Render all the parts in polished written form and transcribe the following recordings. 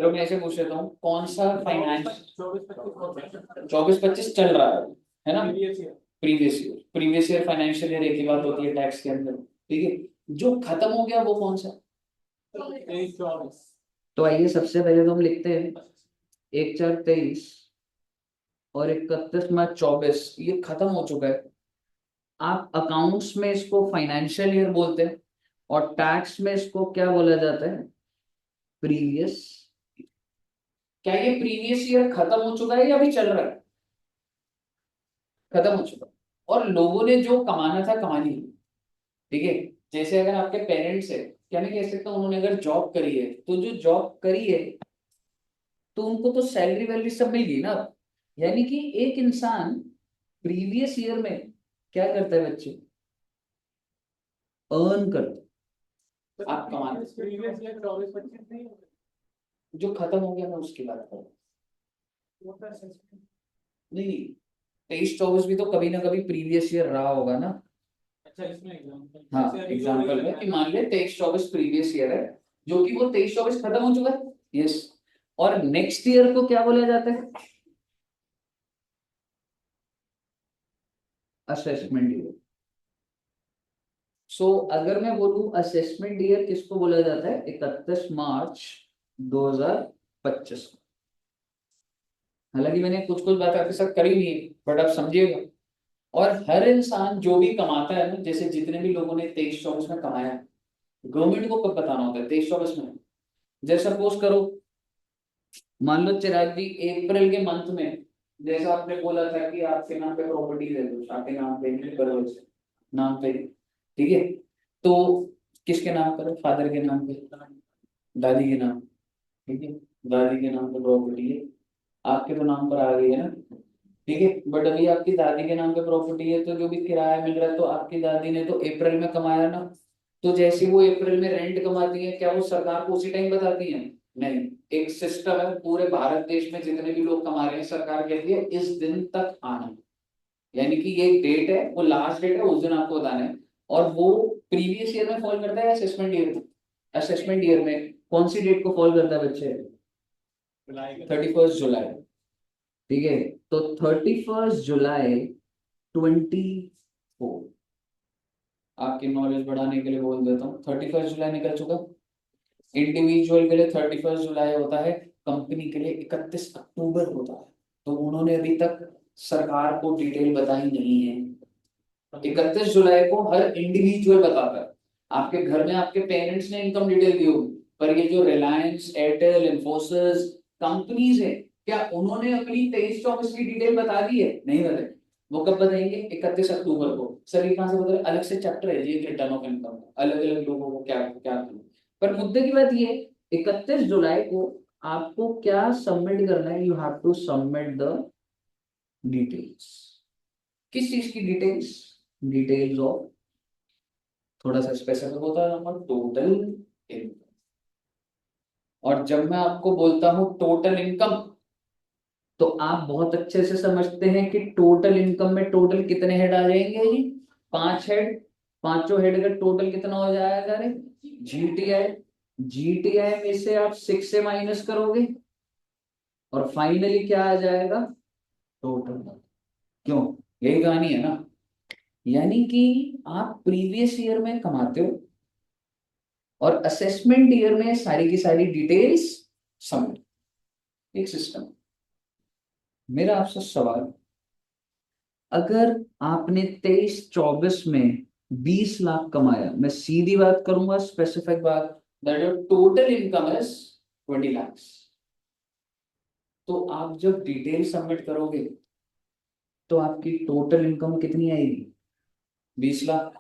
तो मैं ऐसे पूछ लेता हूँ, कौन सा फाइनेंस 24-25 चल रहा है ना? प्रीवियस ईयर फाइनेंशियल ईयर एक ही बात होती है टैक्स के अंदर, ठीक है। जो खत्म हो गया वो कौन सा? तो आइए सबसे पहले तो हम लिखते हैं 1/4/23 और 31 मार्च 24, ये खत्म हो चुका है। आप अकाउंट्स में इसको फाइनेंशियल ईयर बोलते हैं और टैक्स में इसको क्या बोला जाता है? प्रीवियस। क्या ये प्रीवियस ईयर खत्म हो चुका है या अभी चल रहा है? खत्म हो चुका है। और लोगों ने जो कमाना था कमा लिया, ठीक है। जैसे अगर आपके पेरेंट्स है, क्या मैं कह सकता हूँ उन्होंने अगर जॉब करी है, तो जो जॉब करी है तो उनको तो सैलरी वैलरी सब मिल गई ना। यानी कि एक इंसान प्रीवियस ईयर में क्या करता है बच्चे? अर्न करता है। आप कमाते जो खत्म हो गया मैं उसकी बात कर रहा हूँ। नहीं, 23-24 भी तो कभी ना कभी प्रीवियस ईयर रहा होगा ना। अच्छा, इसमें एग्जांपल, हाँ एग्जांपल है कि मान ले 23-24 प्रीवियस ईयर है, जो कि वो 23-24 खत्म हो चुका है। यस। और नेक्स्ट ईयर को क्या बोला जाता है? Assessment year. सो अगर मैं बोलूं असेसमेंट ईयर किसको बोला जाता है? 31 मार्च 2025। हालांकि मैंने कुछ कुछ बात आपके साथ करी हुई है, बट आप समझिएगा। और हर इंसान जो भी कमाता है ना, जैसे जितने भी लोगों ने 23-24 में कमाया, गवर्नमेंट को कब बताना होता है? 23-24 में। जैसे सपोज करो, मान लो चिराग जी अप्रैल के मंथ में, जैसा आपने बोला था कि आपके नाम पे प्रॉपर्टी दे दो, आपके नाम पे नाम पे, ठीक है। तो किसके नाम पर? फादर के नाम पे, दादी के नाम, ठीक है। दादी के नाम पे प्रॉपर्टी है, आपके तो नाम पर आ गई है ना, ठीक है। बट अभी आपकी दादी के नाम पे प्रॉपर्टी है, तो जो भी किराया मिल रहा है तो आपकी दादी ने तो अप्रैल में कमाया ना। तो जैसे वो अप्रैल में रेंट कमाती है, क्या वो सरकार को उसी टाइम बताती है? नहीं। एक सिस्टम है, पूरे भारत देश में जितने भी लोग कमा रहे हैं सरकार कहती है इस दिन तक आना। यानी कि ये एक डेट है, वो लास्ट डेट है, उस दिन आपको बताना है। और वो प्रीवियस ईयर में फॉल करता है असेसमेंट ईयर में? असेसमेंट ईयर में कौन सी डेट को फॉल करता है बच्चे? 31 जुलाई, ठीक है। तो 31 जुलाई 24, आपकी नॉलेज बढ़ाने के लिए बोल देता हूँ, 31 जुलाई निकल चुका। इंडिविजुअल के लिए 31 जुलाई होता है, कंपनी के लिए 31 अक्टूबर होता है। तो उन्होंने अभी तक सरकार को डिटेल बताई नहीं है। 31 जुलाई को हर इंडिविजुअल बताता है। आपके घर में आपके पेरेंट्स ने इनकम डिटेल दी होगी, पर ये जो रिलायंस, एयरटेल, इन्फोसिस कंपनीज है, क्या उन्होंने अपनी 23-24 की डिटेल बता दी है? नहीं बताई। वो कब बताएंगे? 31 अक्टूबर को। सर ये कहाँ से बता? अलग से चैप्टर है ये, रिटर्न ऑफ इनकम, अलग अलग लोगों को क्या क्या करना। पर मुद्दे की बात ये, 31 जुलाई को आपको क्या सबमिट करना है? You have to submit the details. किस चीज की डिटेल्स? डिटेल्स ऑफ, थोड़ा सा स्पेसिफिक होता है नंबर, टोटल इनकम। और जब मैं आपको बोलता हूं टोटल इनकम, तो आप बहुत अच्छे से समझते हैं कि टोटल इनकम में टोटल कितने हेड आ जाएंगे जी? 5 हेड। पांचों हेड का टोटल कितना हो जाएगा रे? जीटीआई। जीटीआई में से आप 6 से माइनस करोगे और फाइनली क्या आ जाएगा? टोटल। क्यों? यही कहानी है ना। यानी कि आप प्रीवियस ईयर में कमाते हो और असेसमेंट ईयर में सारी की सारी डिटेल्स सबमिट। एक सिस्टम। मेरा आपसे सवाल, अगर आपने 23-24 में 20 लाख कमाया, मैं सीधी बात करूंगा, स्पेसिफिक बात, that your total income is 20 lakh, तो आप जब डिटेल सबमिट करोगे तो आपकी टोटल इनकम कितनी आएगी? 20 लाख।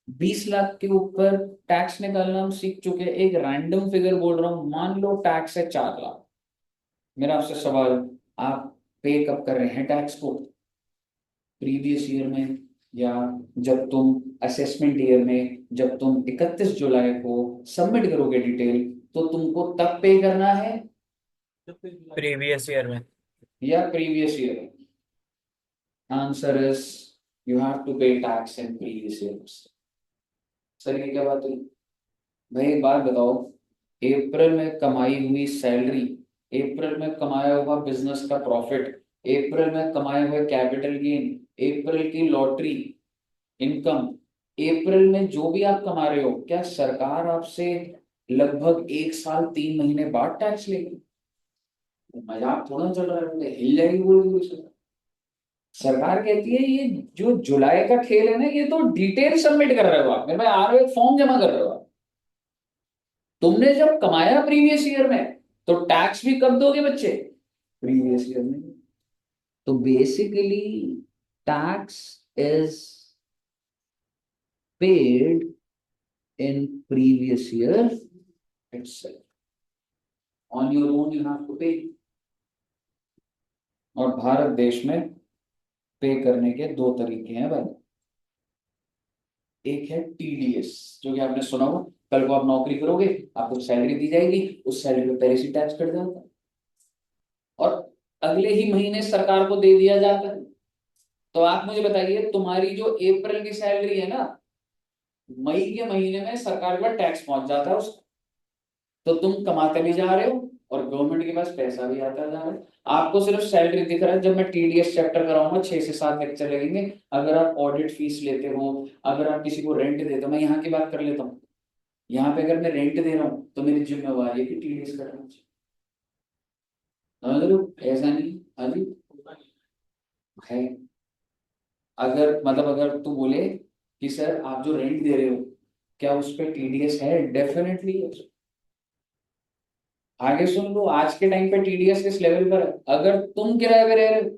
20 लाख के ऊपर टैक्स निकालना हम सीख चुके हैं, एक रैंडम फिगर बोल रहा हूं, मान लो टैक्स है 4 लाख। मेरा आपसे सवाल, आप पे कब कर रहे हैं टैक्स को? प्रीवियस ईयर में, या जब तुम असेसमेंट ईयर में, जब तुम 31 जुलाई को सबमिट करोगे डिटेल, तो तुमको तब पे करना है प्रीवियस ईयर में। या प्रीवियस ईयर में? Answer is you have to pay tax in previous year. Sir ये क्या बात हुई? भाई एक बात बताओ, अप्रैल में कमाई हुई सैलरी, अप्रैल में कमाया हुआ बिजनेस का प्रॉफिट, अप्रैल में कमाए हुए कैपिटल गेन, अप्रैल की लॉटरी इनकम, अप्रैल में जो भी आप कमा रहे हो, क्या सरकार आपसे लगभग 1 साल 3 महीने बाद टैक्स लेगी? मजाक थोड़ा चल रहा है, हिल जाएगी बोल सरकार। सरकार कहती है ये जो जुलाई का खेल है ना, ये तो डिटेल सबमिट कर रहे हो आप, मेरे भाई आ रहे हो, फॉर्म जमा कर रहे हो आप। तुमने जब कमाया प्रीवियस ईयर में, तो टैक्स भी कब दोगे बच्चे? प्रीवियस ईयर में। तो basically tax is paid in previous year itself. On your own you have to pay. और भारत देश में पे करने के दो तरीके हैं भाई। एक है टीडीएस, जो कि आपने सुना होगा, कल को आप नौकरी करोगे, आपको सैलरी दी जाएगी, उस सैलरी पे पहले से टैक्स कट जाता है और अगले ही महीने सरकार को दे दिया जाता है। तो आप मुझे बताइए, तुम्हारी जो अप्रैल की सैलरी है ना, मई के महीने में सरकार के पास टैक्स पहुंच जाता है उसका। तो तुम कमाते भी जा रहे हो और गवर्नमेंट के पास पैसा भी आता जा रहा है। आपको सिर्फ सैलरी दिख रहा है। जब मैं टीडीएस चैप्टर कराऊंगा, 6 से 7 लेक्चर लगेंगे। अगर आप ऑडिट फीस लेते हो, अगर आप किसी को रेंट देते हो, मैं यहाँ की बात कर लेता हूँ, यहाँ पे अगर मैं रेंट दे रहा हूँ तो मेरी जिम्मेवारी है कि टीडीएस कटना चाहिए। समझ रहे हो? ऐसा नहीं। हाँ जी, है। अगर मतलब अगर तू बोले कि सर आप जो रेंट दे रहे हो, क्या उस पर टीडीएस है? डेफिनेटली है। आगे सुन लो, आज के टाइम पे टीडीएस किस लेवल पर है। अगर तुम किराए पे रह रहे हो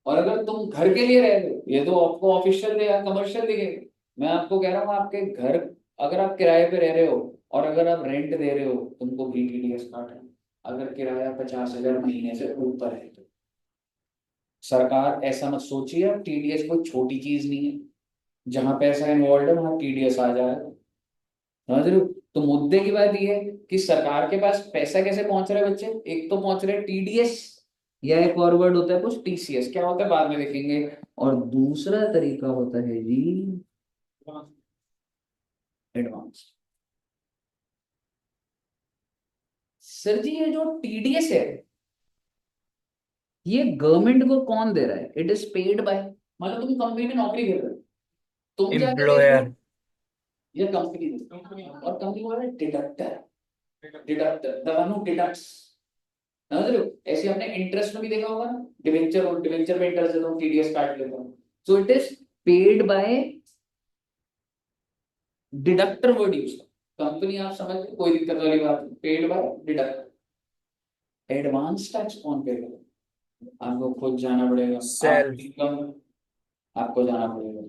और अगर तुम घर के लिए रह रहे हो, ये तो आपको ऑफिशियल या कमर्शियल दिखेगा। मैं आपको कह रहा हूँ, आपके घर, अगर आप किराए पे रह रहे हो और अगर आप रेंट दे रहे हो, तुमको भी टीडीएस काट है। अगर किराया 50,000 महीने से ऊपर है तो सरकार, ऐसा मत सोचिए अब टीडीएस कोई छोटी चीज नहीं है। जहां पैसा इन्वॉल्व है वहां टीडीएस आ जाएगा। समझ रहे हो? तो मुद्दे की बात यह है कि सरकार के पास पैसा कैसे पहुंच रहा है बच्चे। एक तो पहुंच रहा है टीडीएस, या एक और वर्ड होता है कुछ टीसीएस, क्या होता है बाद में देखेंगे। और दूसरा तरीका होता है जी एडवांस। सर जी, ये जो टीडीएस है, ये गवर्नमेंट को कौन दे रहा है? इट इज पेड बाय, मतलब तुम कंपनी में नौकरी कर रहे हो, तुम जाके दे रहे हो, एम्प्लॉयर। ये कंपनी दे रही है। और कंपनी को deductor, deductor the one who deducts. समझ रहे हो? ऐसे हमने इंटरेस्ट में भी देखा होगा ना, डिवेंचर, और डिवेंचर में इंटरेस्ट देता हूँ, टीडीएस काट लेता हूँ। So it is paid by deductor, word use. Company आप समझ लो, कोई दिक्कत वाली बात नहीं, paid by deductor. Advance tax कौन पे करेगा? आपको खुद जाना पड़ेगा, आप सेल्फ। इनकम, आपको जाना पड़ेगा।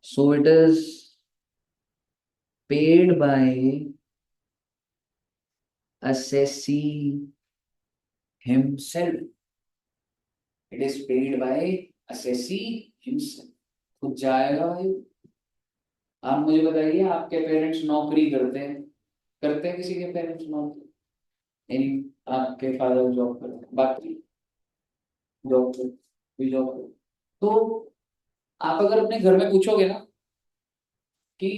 So it is paid by assessee himself. It is paid by assessee himself. खुद जाएगा भाई। आप मुझे बताइए, आपके पेरेंट्स नौकरी करते हैं, करते हैं किसी के पेरेंट्स नौकरी? यानी आपके फादर जॉब करते हैं, बाकी जॉब करते, भी जॉब करते। तो आप अगर अपने घर में पूछोगे ना कि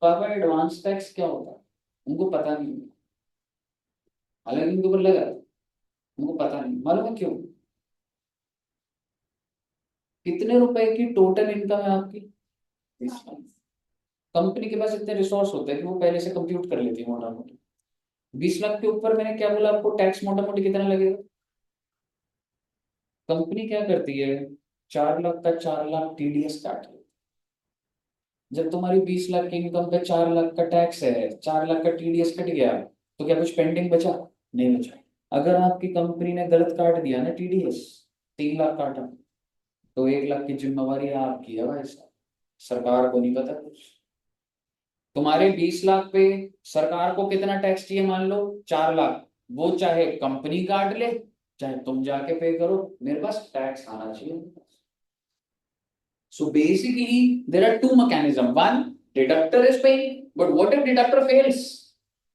पापा एडवांस टैक्स क्या होता है, उनको पता नहीं है। हालांकि उनको ऊपर लगा, उनको पता नहीं। मालूम है क्यों? कितने रुपए की टोटल इनकम है आपकी? कंपनी के पास इतने रिसोर्स होते हैं कि वो पहले से कंप्यूट कर लेती है मोटा मोटी। 20 लाख के ऊपर मैंने क्या बोला आपको, टैक्स मोटा मोटी कितना लगेगा? कंपनी क्या करती है, 4 लाख का 4 लाख टीडीएस काट लेती है। जब तुम्हारी 20 लाख की इनकम पे 4 लाख का टैक्स है, 4 लाख का टीडीएस कट गया, तो क्या कुछ पेंडिंग बचा? नहीं बचा। अगर आपकी कंपनी ने गलत काट दिया ना टीडीएस, 3 लाख काटा, तो 1 लाख की जिम्मेवारी आपकी है भाई साहब, सरकार को नहीं पता कुछ। तुम्हारे 20 लाख पे सरकार को कितना टैक्स चाहिए, मान लो 4 लाख, वो चाहे कंपनी काट ले, चाहे तुम जाके पे करो, मेरे पास टैक्स आना चाहिए। So basically there are two mechanism, one, deductor is paying, but what if deductor fails?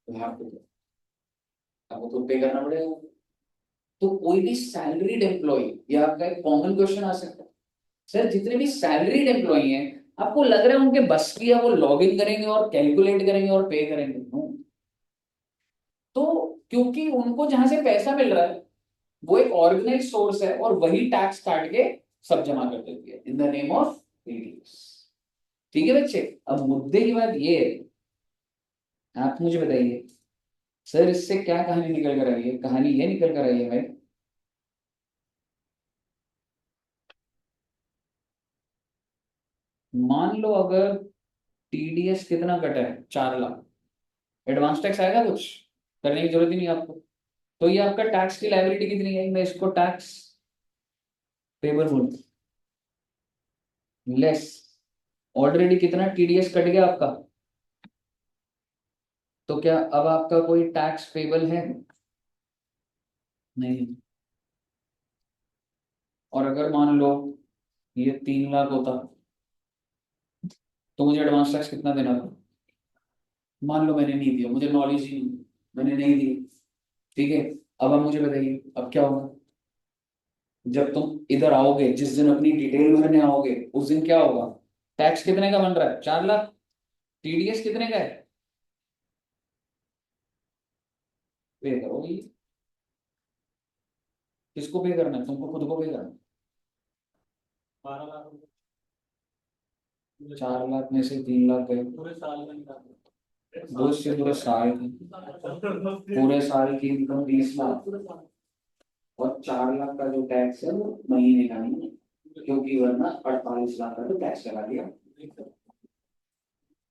You have to, आपको तो पे करना पड़ेगा। तो कोई भी सैलरीड एम्प्लॉय, ये आपका एक कॉमन क्वेश्चन आ सकता है, सर जितने भी सैलरीड एम्प्लॉय हैं, आपको लग रहा है उनके बस की है वो लॉग इन करेंगे और कैलकुलेट करेंगे और पे करेंगे? नो। क्योंकि उनको जहां से पैसा मिल रहा है वो एक ऑर्गेनाइज सोर्स है और वही टैक्स काट के सब जमा कर देती है in the name of TDS. ठीक है बच्चे, अब मुद्दे की बात ये है, आप मुझे बताइए सर इससे क्या कहानी निकल कर आई है? कहानी ये निकल कर आई है भाई, मान लो अगर टीडीएस कितना कटा है, 4 लाख, एडवांस टैक्स आएगा, कुछ करने की जरूरत ही नहीं आपको। तो ये आपका टैक्स की लायबिलिटी कितनी है, मैं इसको टैक्स पेबल बोलूं, लेस, ऑलरेडी कितना टीडीएस कट गया आपका, तो क्या अब आपका कोई टैक्स पेबल है? नहीं। और अगर मान लो ये 3 लाख होता तो मुझे एडवांस टैक्स कितना देना था? मान लो मैंने नहीं दिया, मुझे नॉलेज ही नहीं, मैंने नहीं दी, ठीक है। अब आप मुझे बताइए अब क्या होगा, जब तुम इधर आओगे, जिस दिन अपनी डिटेल भरने आओगे, उस दिन क्या होगा? टैक्स कितने का बन रहा है? 4 लाख। टीडीएस कितने का है? पे करो ये, किसको पे करना है? तुमको खुद को पे करना है। 4 लाख में से 3 लाख गए, दो से पूरे साल की, पूरे साल की इनकम 20 लाख, और 4 लाख का जो टैक्स है वो महीने का नहीं है, क्योंकि वरना 48 लाख का तो टैक्स लगा दिया।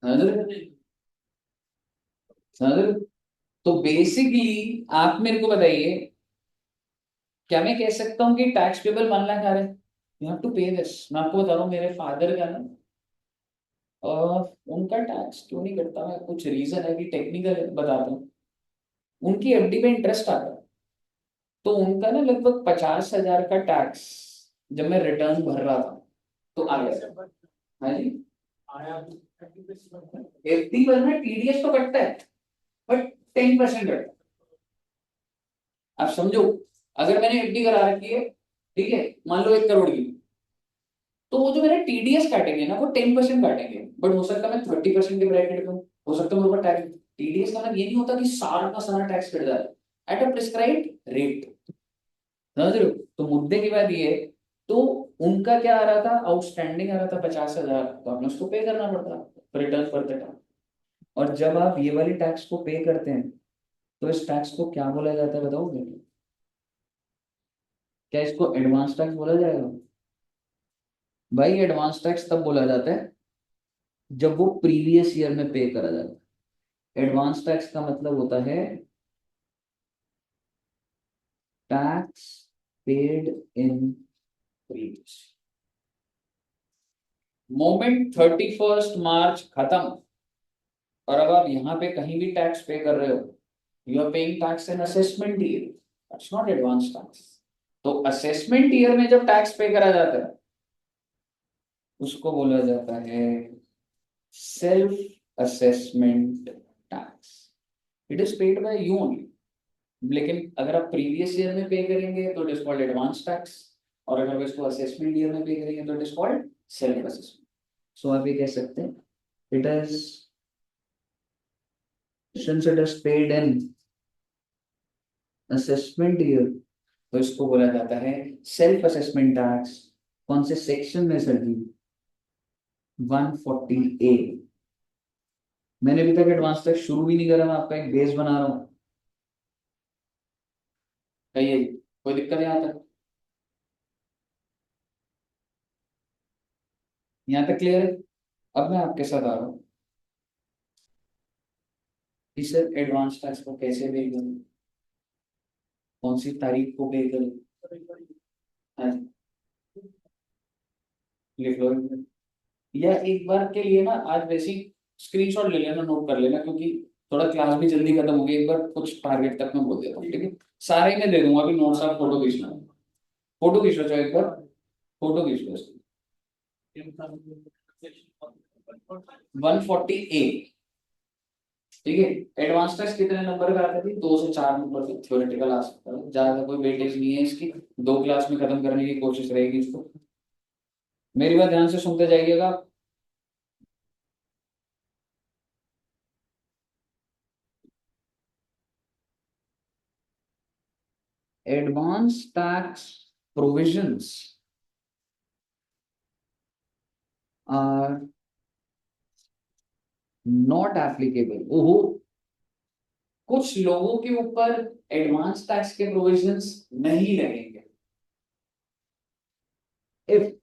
समझ रहे? समझ रहे? तो बेसिकली आप मेरे को बताइए, क्या मैं कह सकता हूँ कि टैक्स पेबल 1 लाख आ रहा है, यू हैव टू पे दिस? मैं आपको बता रहा हूँ मेरे फादर का ना, उनका टैक्स क्यों नहीं कटता, मैं कुछ रीजन है कि टेक्निकल बताता हूँ। उनकी एफडी पे इंटरेस्ट आता है, तो उनका ना लगभग 50,000 का टैक्स जब मैं रिटर्न भर रहा था तो आ गया। हाँ जी, एफडी पर ना टीडीएस तो कटता है, बट 10% कटता है। आप समझो, अगर मैंने एफडी करा रखी है, ठीक है, मान लो 1 करोड़ की, तो वो जो मेरा टीडीएस काटेंगे ना वो 10% काटेंगे, बट हो सकता है मैं 30% के ब्रैकेट में हूँ, हो सकता है मेरे ऊपर टैक्स। टीडीएस का मतलब ये नहीं होता कि सारा का सारा टैक्स कट जाए, एट अ प्रिस्क्राइब्ड रेट। समझ रहे हो? तो मुद्दे की बात ये है, तो उनका क्या आ रहा था, आउटस्टैंडिंग आ रहा था 50,000, तो आपने उसको पे करना पड़ता रिटर्न पर टाइम। और जब आप ये वाली टैक्स को पे करते हैं तो इस टैक्स को क्या बोला जाता है बताओगे? क्या इसको एडवांस टैक्स बोला जाएगा? भाई एडवांस टैक्स तब बोला जाता है जब वो प्रीवियस ईयर में पे करा जाता है। एडवांस टैक्स का मतलब होता है tax paid in previous. Moment 31 मार्च खत्म, और अब आप यहाँ पे कहीं भी टैक्स पे कर रहे हो, you are paying tax in assessment year, that's not advance tax. तो असेसमेंट ईयर में जब टैक्स पे करा जाता है उसको बोला जाता है self assessment tax. It is paid by you only. लेकिन अगर आप प्रीवियस ईयर में पे करेंगे तो it is called advance tax, और अगर आप इसको असेसमेंट ईयर में पे करेंगे तो it is called self assessment. So आप ये कह सकते हैं it is, since it is paid in assessment year, तो इसको बोला जाता है सेल्फ असेसमेंट टैक्स। कौन से सेक्शन में सर जी? 140A। मैंने अभी तक एडवांस टैक्स शुरू भी नहीं करा, मैं आपका एक बेस बना रहा हूँ। कहिए, कोई दिक्कत है यहाँ तक? यहाँ तक क्लियर है? अब मैं आपके साथ आ रहा हूँ कि सर एडवांस टैक्स को कैसे पे करूँ, कौन सी तारीख को पे करूँ? हाँ जी, लिख लो। या एक बार के लिए ना आज वैसी स्क्रीनशॉट ले लेना, नोट कर लेना, क्योंकि थोड़ा क्लास भी जल्दी खत्म होगी, एक बार कुछ टारगेट तक मैं बोल देता हूँ, ठीक है? सारे में दे दूंगा, अभी नोट्स आप फोटो खींचना, फोटो खींच लो चाहे एक बार, फोटो खींच लो। 140A, ठीक है। एडवांस टेस्ट कितने नंबर का आता है? 2 से 4 नंबर तक थ्योरेटिकल आ सकता है, ज्यादा कोई वेटेज नहीं है इसकी, 2 क्लास में खत्म करने की कोशिश रहेगी इसको। मेरी बात ध्यान से सुनते जाइएगा। Advance tax provisions are not applicable. ओहो, कुछ लोगों के ऊपर एडवांस टैक्स के प्रोविजंस नहीं लगेंगे। If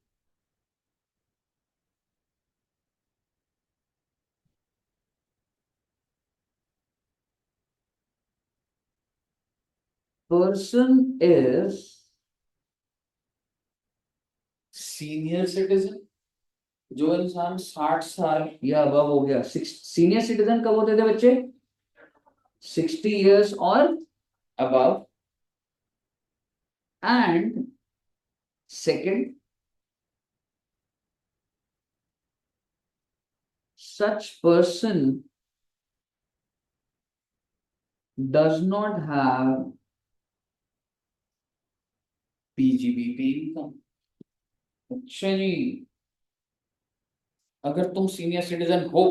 person is senior citizen, जो इंसान 60 साल या अबव हो गया, सीनियर सिटीजन कब होते थे बच्चे? 60 years और above, and second, such person does not have PGBP income। अच्छा जी, अगर तुम सीनियर सिटीजन हो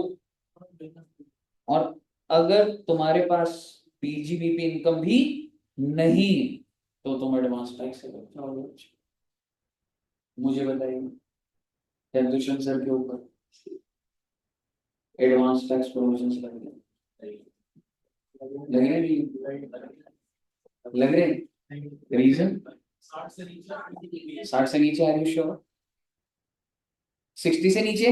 और अगर तुम्हारे पास पीजीबीपी इनकम भी नहीं, तो तुम एडवांस टैक्स से बच जाओगे। मुझे बताइए, दुष्यंत सर के ऊपर एडवांस टैक्स प्रोविजंस लग रहे लग रहे रीजन 60 से नीचे, आर यू श्योर? 60 से नीचे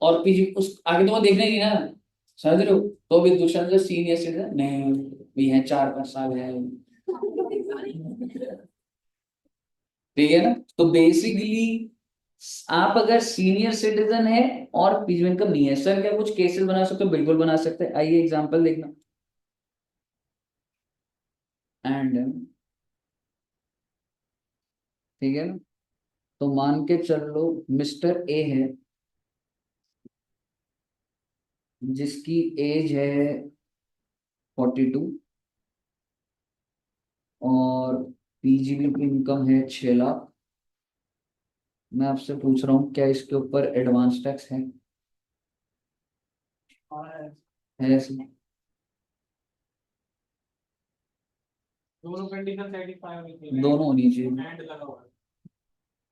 और पीजी उस आगे तो देखना ही नहीं ना, समझ रहे हो? तो भी दुष्यंत सर सीनियर सिटीजन नहीं भी है, 4-5 साल है, ठीक है ना? तो बेसिकली आप अगर सीनियर सिटीजन है और पीजी इनकम नहीं है, सर क्या कुछ केसेस बना सकते हो? बिल्कुल बना सकते हैं, आइए एग्जांपल देखना। एंड ठीक है ना, तो मान के चल लो मिस्टर ए है जिसकी एज है 42 और पीजीबीपी इनकम है 6 लाख। मैं आपसे पूछ रहा हूँ क्या इसके ऊपर एडवांस टैक्स है? है इसमें? दोनों कंडीशन सेटिस्फाई होनी चाहिए, दोनों होनी चाहिए। एंड लगा हुआ है।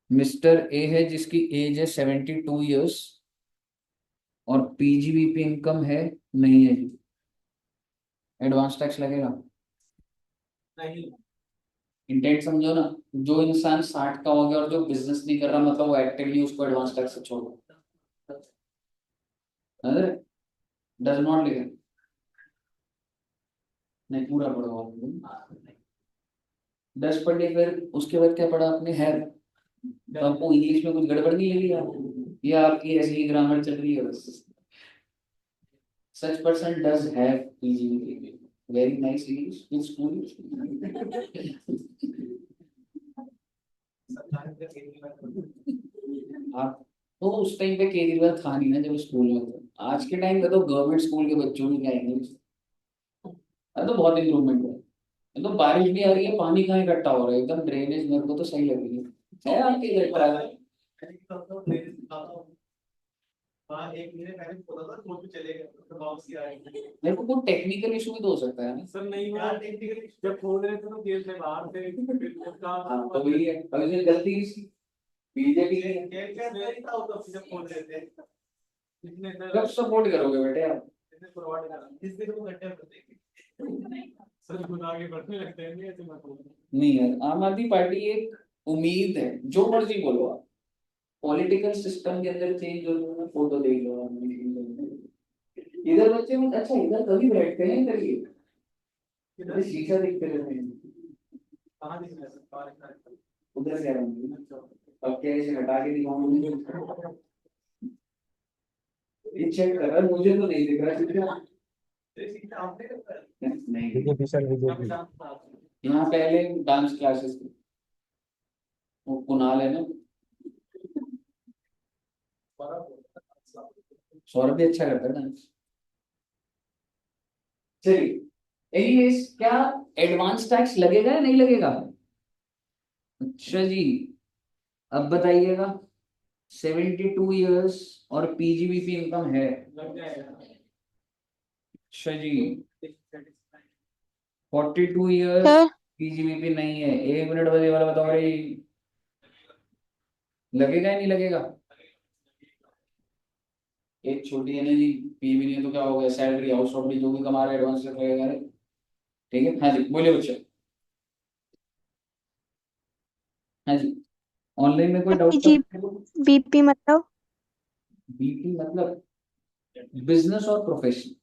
मिस्टर ए है जिसकी एज है 72 ईयर्स और पीजीबीपी इनकम है नहीं है जी, एडवांस टैक्स लगेगा? नहीं, इंटेंट समझो ना, जो इंसान 60 का हो गया और जो बिजनेस नहीं कर रहा, मतलब वो एक्टिवली, उसको एडवांस टैक्स से छोड़ो, डज नॉट लिखे, नहीं पूरा पढ़ो आप। 10 पढ़ लिए, फिर उसके बाद क्या पढ़ा आपने? है, तो आपको इंग्लिश में कुछ गड़बड़ नहीं लगी आपको, या आपकी ऐसी ही ग्रामर चल रही है बस? Such person does have PGBP, very nice English, good school. आप तो उस टाइम पे केजरीवाल था नहीं ना जब स्कूल में थे, आज के टाइम पे तो गवर्नमेंट स्कूल के बच्चों में क्या इंग्लिश, तो बहुत इंप्रूवमेंट है। तो बारिश भी आ रही है, पानी कहाँ इकट्ठा हो रहा है, एकदम ड्रेनेज मेरे को तो सही लग रही है आपके इधर प्राइवेट? हाँ, एक महीने पहले बोला था तो भी चले गए, तो वापस ही आए। मेरे को कोई टेक्निकल इशू भी तो हो सकता है ना सर नहीं हुआ टेक्निकली, जब खोल रहे थे तो जेल से बाहर थे, फिर उसका हाँ, तो वही है, अब इसमें गलती किसकी? बीजेपी की। क्या नहीं था, वो तो जब खोल रहे थे इसने कब सपोर्ट करोगे बेटे आप? इसने फॉरवर्ड करा, इस दिन वो घंटे पर देखे सर गुनाह आगे बढ़ने लगते हैं, नहीं ऐसे मत बोलो। नहीं यार, आम आदमी पार्टी एक उम्मीद है, जो मर्जी बोलो आप, पॉलिटिकल सिस्टम के अंदर चेंज हो रहा है, फोटो देख लो आप। इधर बच्चे में अच्छा, इधर कभी बैठते हैं, इधर ये इधर शीशा देखते रहते हैं, कहाँ दिख रहा है सर, कहाँ दिख रहा है? उधर क्या रहेंगे? अब क्या इसे हटा के दिखाऊंगा? ये चेक कर रहा है, मुझे तो नहीं दिख रहा शीशा। नहीं, बीजेपी सर, बीजेपी। यहाँ पहले डांस क्लासेस थी, वो कुणाल है ना, सौरभ भी अच्छा करता है डांस। चलिए एनीवेज, क्या एडवांस टैक्स लगेगा या नहीं लगेगा? अच्छा जी, अब बताइएगा, 72 ईयर्स और पीजीबीपी इनकम है। लग जाएगा। अच्छा जी, 42 ईयर्स सर पीजीबीपी नहीं है। 1 मिनट बस ये वाला बताओ भाई, लगेगा या नहीं लगेगा? एक छोटी है ना जी, पी भी नहीं है तो क्या हो गया, सैलरी हाउस प्रॉपर्टी जो भी कमा रहे एडवांस से लगेगा रे। ठीक है, हाँ जी बोलिए बच्चे। हाँ जी, ऑनलाइन में कोई डाउट था? जी बीपी मतलब बीपी मतलब बिजनेस और प्रोफेशन।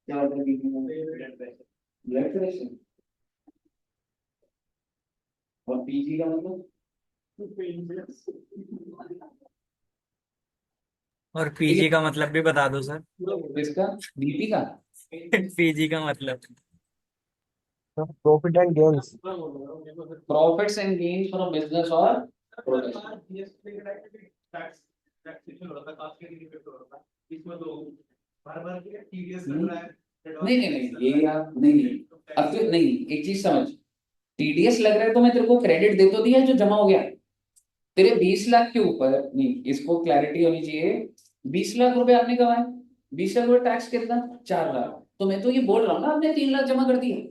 क्या होता है बीपी में? Blood pressure. और पीजी का मतलब? और पीजी का मतलब भी बता दो सर। इसका बीपी का पीजी का मतलब profit and gains. Profits and gains from business और प्रोफेशन। इसमें तो भर भर के टीडीएस लग रहा है। नहीं नहीं नहीं, ये आप नहीं नहीं, अब तो नहीं, एक चीज समझ, टीडीएस लग रहा है तो मैं तेरे को क्रेडिट दे तो दिया जो जमा हो गया। तेरे 20 लाख के ऊपर नहीं, इसको क्लैरिटी होनी चाहिए। 20 लाख रुपए आपने कमाए, 20 लाख रुपए टैक्स कितना? 4 लाख। तो मैं तो ये बोल रहा हूँ ना, आपने 3 लाख जमा कर दिए।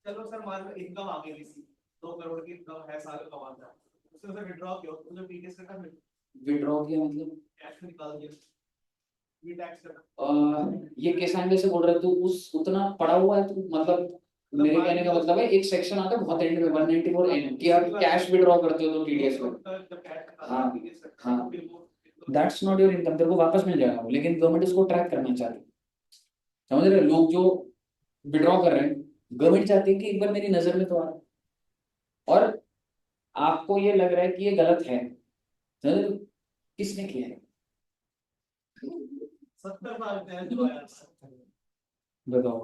चलो सर मान लो इनकम आ गई थी 2 करोड़ की इनकम है साल कमाता है, उसमें से विड्रॉ किया तो टीडीएस का विड्रॉ किया मतलब कैश में निकाल दिया, ये टैक्स का ये किस एंगल से बोल रहे हो तू? उस उतना पड़ा हुआ है तू, मतलब मेरे कहने का मतलब है एक सेक्शन आता है बहुत एंड में 194 एंड कि आप कैश विड्रॉ करते हो तो टीडीएस में। हाँ हाँ, दैट्स नॉट योर इनकम, तेरे को वापस मिल जाएगा, लेकिन गवर्नमेंट इसको ट्रैक करना चाहती है। समझ रहे हो? लोग जो विड्रॉ कर रहे हैं, गवर्नमेंट चाहती है कि एक बार मेरी नजर में तो आ, और आपको ये लग रहा है कि ये गलत है। समझ रहे हो? किसने किया है 70 साल पहले जो आया बताओ?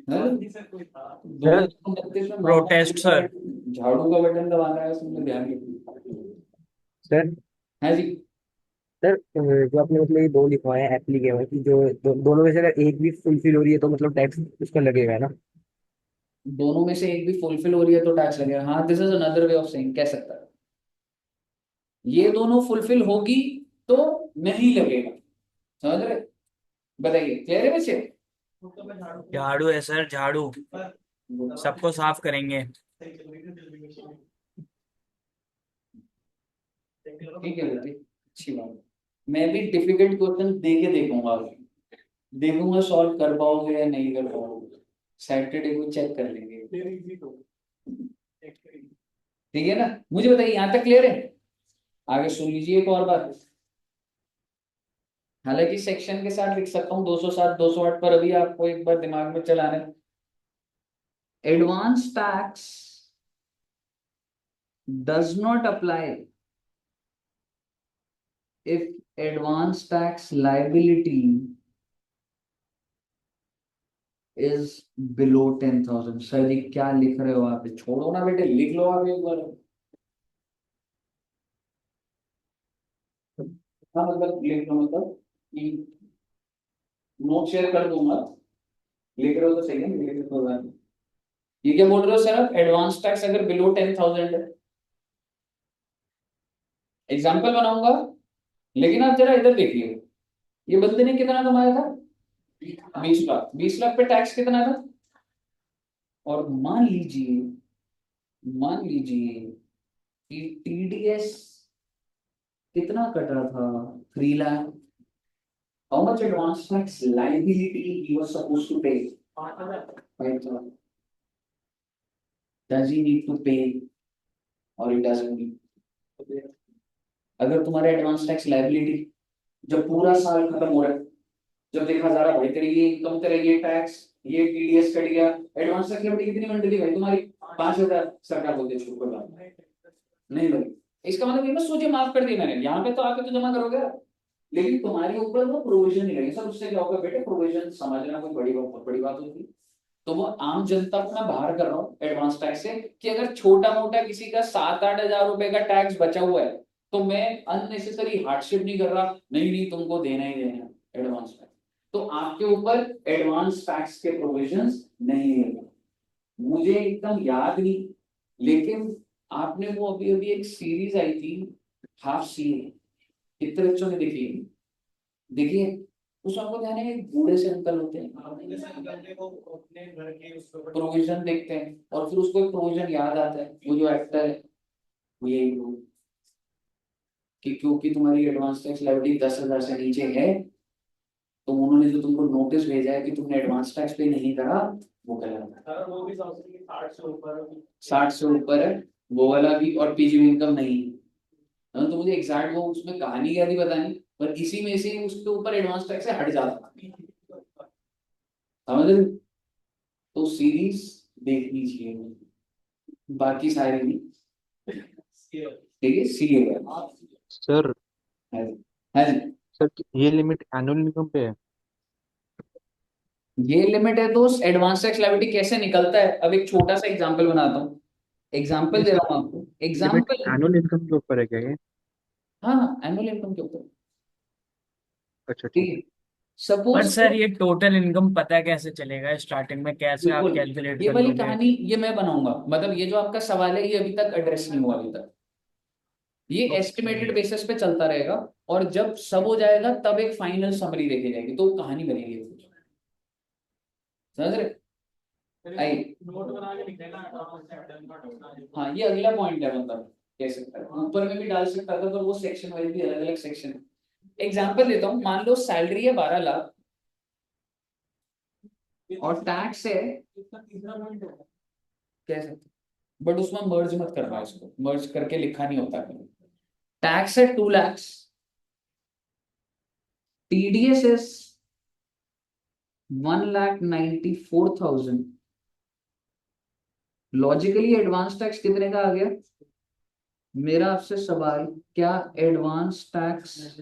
गांधी से कोई था 2032 में प्रोटेस्ट सर। झाड़ू का बटन दबाना है, उसमें ध्यान रखिए। सर है जी। सर जो आपने मतलब ये दो लिखवाए हैं एप्लीकेबल की जो दोनों में से अगर एक भी फुलफिल हो रही है तो मतलब टैक्स उसका लगेगा ना। दोनों में से एक भी फुलफिल हो रही है तो टैक्स लगेगा। हाँ, this is another way of saying, कह सकता है। ये दोनों फुलफिल होगी तो नहीं लगेगा। समझ रहे? बताइए, क्लियर है बच्चे? झाड़ू है सर, झाड़ू सबको साफ करेंगे। ठीक है बेटी, अच्छी बात है। मैं भी डिफिकल्ट क्वेश्चन दे के देखूंगा, देखूंगा सॉल्व कर पाओगे या नहीं कर पाओगे। सैटरडे को चेक कर लेंगे। ठीक है ना? मुझे बताइए, यहाँ तक क्लियर है? आगे सुन लीजिए एक और बात। हालांकि सेक्शन के साथ लिख सकता हूँ 207 208 पर, अभी आपको एक बार दिमाग में चलाने। Advance tax does not apply if advance tax liability is below 10,000। Sir ji क्या लिख रहे हो आप? छोड़ो ना बेटे, लिख लो आप एक बार। हाँ मतलब लिख लो, मतलब कि नोट शेयर कर दूंगा, लिख रहे हो तो सही है, लिख रहे हो। ये क्या बोल रहे हो सर आप? एडवांस टैक्स अगर बिलो 10,000 है, एग्जाम्पल बनाऊंगा, लेकिन आप जरा इधर देखिए, ये बंदे ने कितना कमाया था? 20 लाख। 20 लाख पे टैक्स कितना था? और मान लीजिए कि टीडीएस कितना कट रहा था? 3 lakh. How much advance tax liability he was supposed to pay? 5,000। Does he need to पे और इट डजंट नीड? अगर तुम्हारा एडवांस टैक्स लायबिलिटी जब पूरा साल खत्म हो रहा है, जब देखा जा रहा भाई तेरी ये इनकम, तेरा ये टैक्स, ये टीडीएस कट गया, एडवांस टैक्स लायबिलिटी कितनी बन रही भाई तुम्हारी? 5,000। सरकार बोलती है छोड़ कर नहीं लगी। इसका मतलब ये मत सोचिए माफ कर दिया मैंने, यहाँ पे तो आके तो जमा करोगे, लेकिन तुम्हारे ऊपर वो प्रोविजन नहीं लगे। सर उससे क्या होगा बेटे? प्रोविजन समझना कोई बड़ी बहुत बड़ी बात होती है। तो वो आम जनता को मैं बाहर कर रहा हूँ एडवांस टैक्स से, कि अगर छोटा मोटा किसी का 7-8 हजार रुपए का टैक्स बचा हुआ है तो मैं अननेसेसरी हार्डशिप नहीं कर रहा। नहीं नहीं, तुमको देना ही देना है एडवांस टैक्स, तो आपके ऊपर एडवांस टैक्स के प्रोविजंस नहीं है। मुझे एकदम याद नहीं, लेकिन आपने वो अभी अभी एक सीरीज आई थी हाफ सी, कितने बच्चों ने देखी? देखिए, उसमें आपको ध्यान है एक बूढ़े से अंकल होते हैं, अपने से निकलते वो अपने घर के उसके ऊपर प्रोविजन देखते हैं और फिर उसको एक प्रोविजन याद आता है, वो जो एक्टर है वो यही बोल कि क्योंकि तुम्हारी एडवांस टैक्स लायबिलिटी 10,000 से नीचे है तो उन्होंने जो तुमको नोटिस भेजा है कि तुमने एडवांस टैक्स पे नहीं करा वो गलत है। सर वो भी समझते कि 60 से ऊपर 60 से ऊपर है वो वाला भी, और पीजीवी इनकम नहीं है। हाँ, तो मुझे एग्जैक्ट वो उसमें कहानी क्या थी पता नहीं, पर इसी में से उसके ऊपर एडवांस टैक्स से हट जाता, समझ रहे हो? तो सीरीज देखनी चाहिए मुझे, बाकी सारी नहीं, ठीक है सीए है। सर हाँ जी, हाँ जी। सर ये लिमिट एनुअल इनकम पे है? ये लिमिट है तो एडवांस टैक्स लायबिलिटी कैसे निकलता है, अब एक छोटा सा एग्जांपल बनाता हूँ, एग्जांपल नहीं दे सर, रहा हूँ आपको लिमिट एग्जांपल। एनुअल इनकम के ऊपर है क्या ये? हाँ हाँ एनुअल इनकम के ऊपर, अच्छा ठीक ठीक है। है। बट सपोज सर ये टोटल इनकम पता कैसे चलेगा स्टार्टिंग में, कैसे आप बिल्कुल कैलकुलेट ये कर वाली लोगे? कहानी ये मैं बनाऊंगा, मतलब ये जो आपका सवाल है ये अभी तक एड्रेस नहीं हुआ अभी तक, ये एस्टिमेटेड ओके। बेसिस पे चलता रहेगा और जब सब हो जाएगा तब एक फाइनल समरी देखी जाएगी तो कहानी बनेगी, समझ रहे? आई, नोट बना के लिख देना account हाँ ये अगला पॉइंट है, मतलब कह सकता है ऊपर में भी डाल सकता था पर वो सेक्शन वाइज भी अलग अलग सेक्शन। एग्जांपल देता हूँ, मान लो सैलरी है 12 लाख और टैक्स है, इसका तीसरा पॉइंट है कह सकते बट उसमें मर्ज मत करना, इसको मर्ज करके लिखा नहीं होता कभी। टैक्स है 2 lakh, TDS is 1,94,000, logically advance tax कितने का आ गया? मेरा आपसे सवाल, क्या एडवांस टैक्स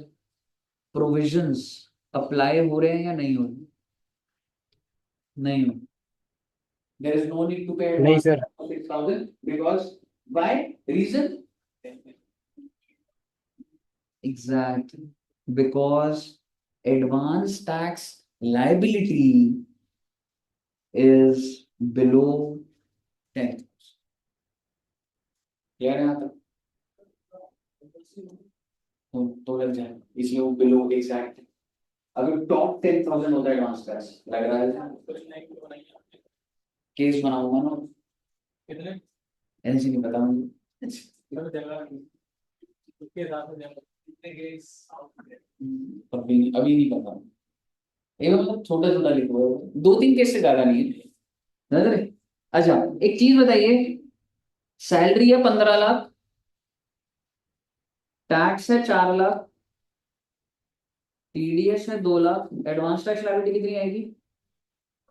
प्रोविजंस अप्लाई हो रहे हैं या नहीं हो रहे? नहीं हो, there is no need to pay नहीं advance sir. tax of 6,000 because why reason? Exactly, because advance tax liability is below 10,000। Clear है यहाँ तक? तो लग जाए इसलिए वो बिलो एग्जैक्ट। अगर टॉप 10,000 होता है एडवांस टैक्स लग रहा है, केस बनाऊंगा ना, कितने ऐसे नहीं पता मुझे, कितने जगह उसके हिसाब से कितने केस अभी नहीं पता, ये मतलब छोटा छोटा लिखो, 2-3 केस से ज्यादा नहीं है, समझ रहे? अच्छा एक चीज बताइए, सैलरी है 15 लाख, टैक्स है 4 लाख, टीडीएस है 2 लाख, एडवांस टैक्स लायबिलिटी कितनी आएगी?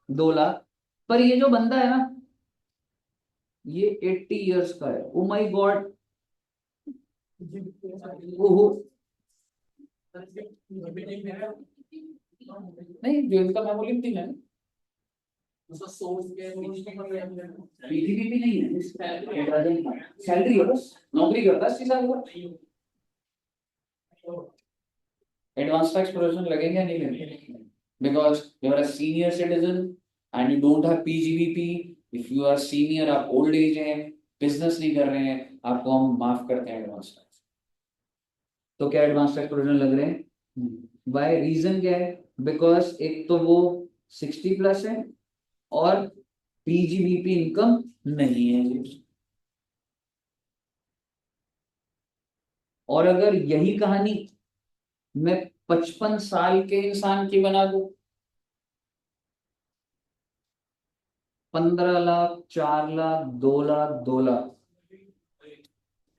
2 लाख। पर ये जो बंदा है ना ये 80 इयर्स का है, ओ माय गॉड, ओहो, नहीं जो इनका मैं वो लिख दी मैंने, पीजीबीपी नहीं है, सैलरी है बस, नौकरी करता है 80 साल का, एडवांस टैक्स प्रोविजन लगेंगे या नहीं लगेंगे? Because you are a senior citizen and you don't have PGBP, if you are senior, आप ओल्ड एज हैं, बिजनेस नहीं कर रहे हैं, आपको हम माफ करते हैं एडवांस टैक्स। तो क्या एडवांस टैक्स प्रोविजन लग रहे हैं? बाय रीजन क्या है? बिकॉज एक तो वो 60+ है और पीजीबीपी इनकम नहीं है जी। और अगर यही कहानी मैं 55 साल के इंसान की बना दूं, 15 लाख, 4 लाख, 2 लाख, 2 लाख,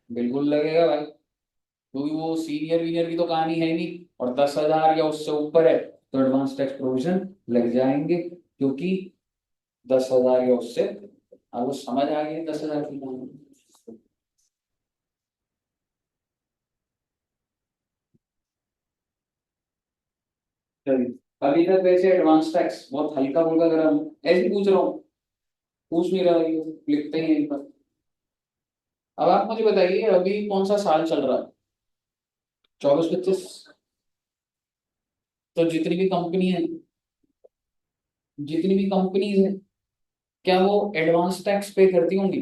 बिल्कुल लगेगा भाई, क्योंकि वो सीनियर वीनियर की तो कहानी है नहीं, और 10,000 या उससे ऊपर है तो एडवांस टैक्स प्रोविजन लग जाएंगे, क्योंकि 10,000 या उससे, आपको समझ आ गई 10,000 की कहानी? चलिए, अभी तक वैसे एडवांस टैक्स बहुत हल्का फुल्का करा हूं, ऐसे पूछ रहा हूँ, पूछ नहीं रहा, ये लिखते ही यहीं पर। अब आप मुझे बताइए अभी कौन सा साल चल रहा है? 24-25। तो जितनी भी कंपनीज है, क्या वो एडवांस टैक्स पे करती होंगी?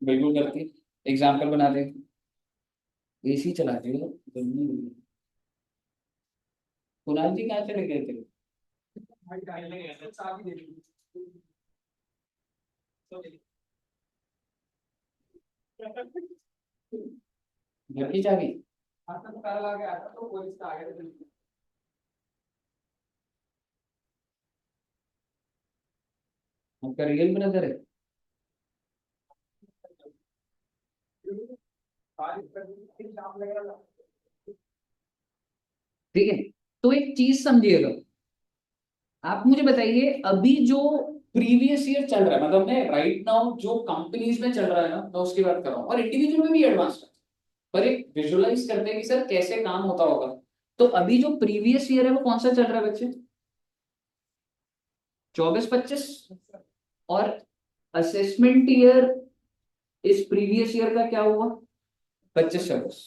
बिल्कुल करती। एग्जाम्पल बना दें, एसी चलाती हो गर्मी में, कुणाल जी कहाँ चले गए थे? घर की चाबी? आपका रियल ब्रदर है? ठीक है, तो एक चीज समझिएगा, आप मुझे बताइए अभी जो प्रीवियस ईयर चल रहा है, मतलब मैं राइट नाउ जो कंपनीज में चल रहा है ना, मैं उसकी बात कर रहा हूँ, और इंडिविजुअल में भी एडवांस, पर एक विजुअलाइज करते हैं कि सर कैसे काम होता होगा। तो अभी जो प्रीवियस ईयर है वो कौन सा चल रहा है बच्चे? 24-25। और असेसमेंट ईयर इस प्रीवियस ईयर का क्या हुआ? 25-26।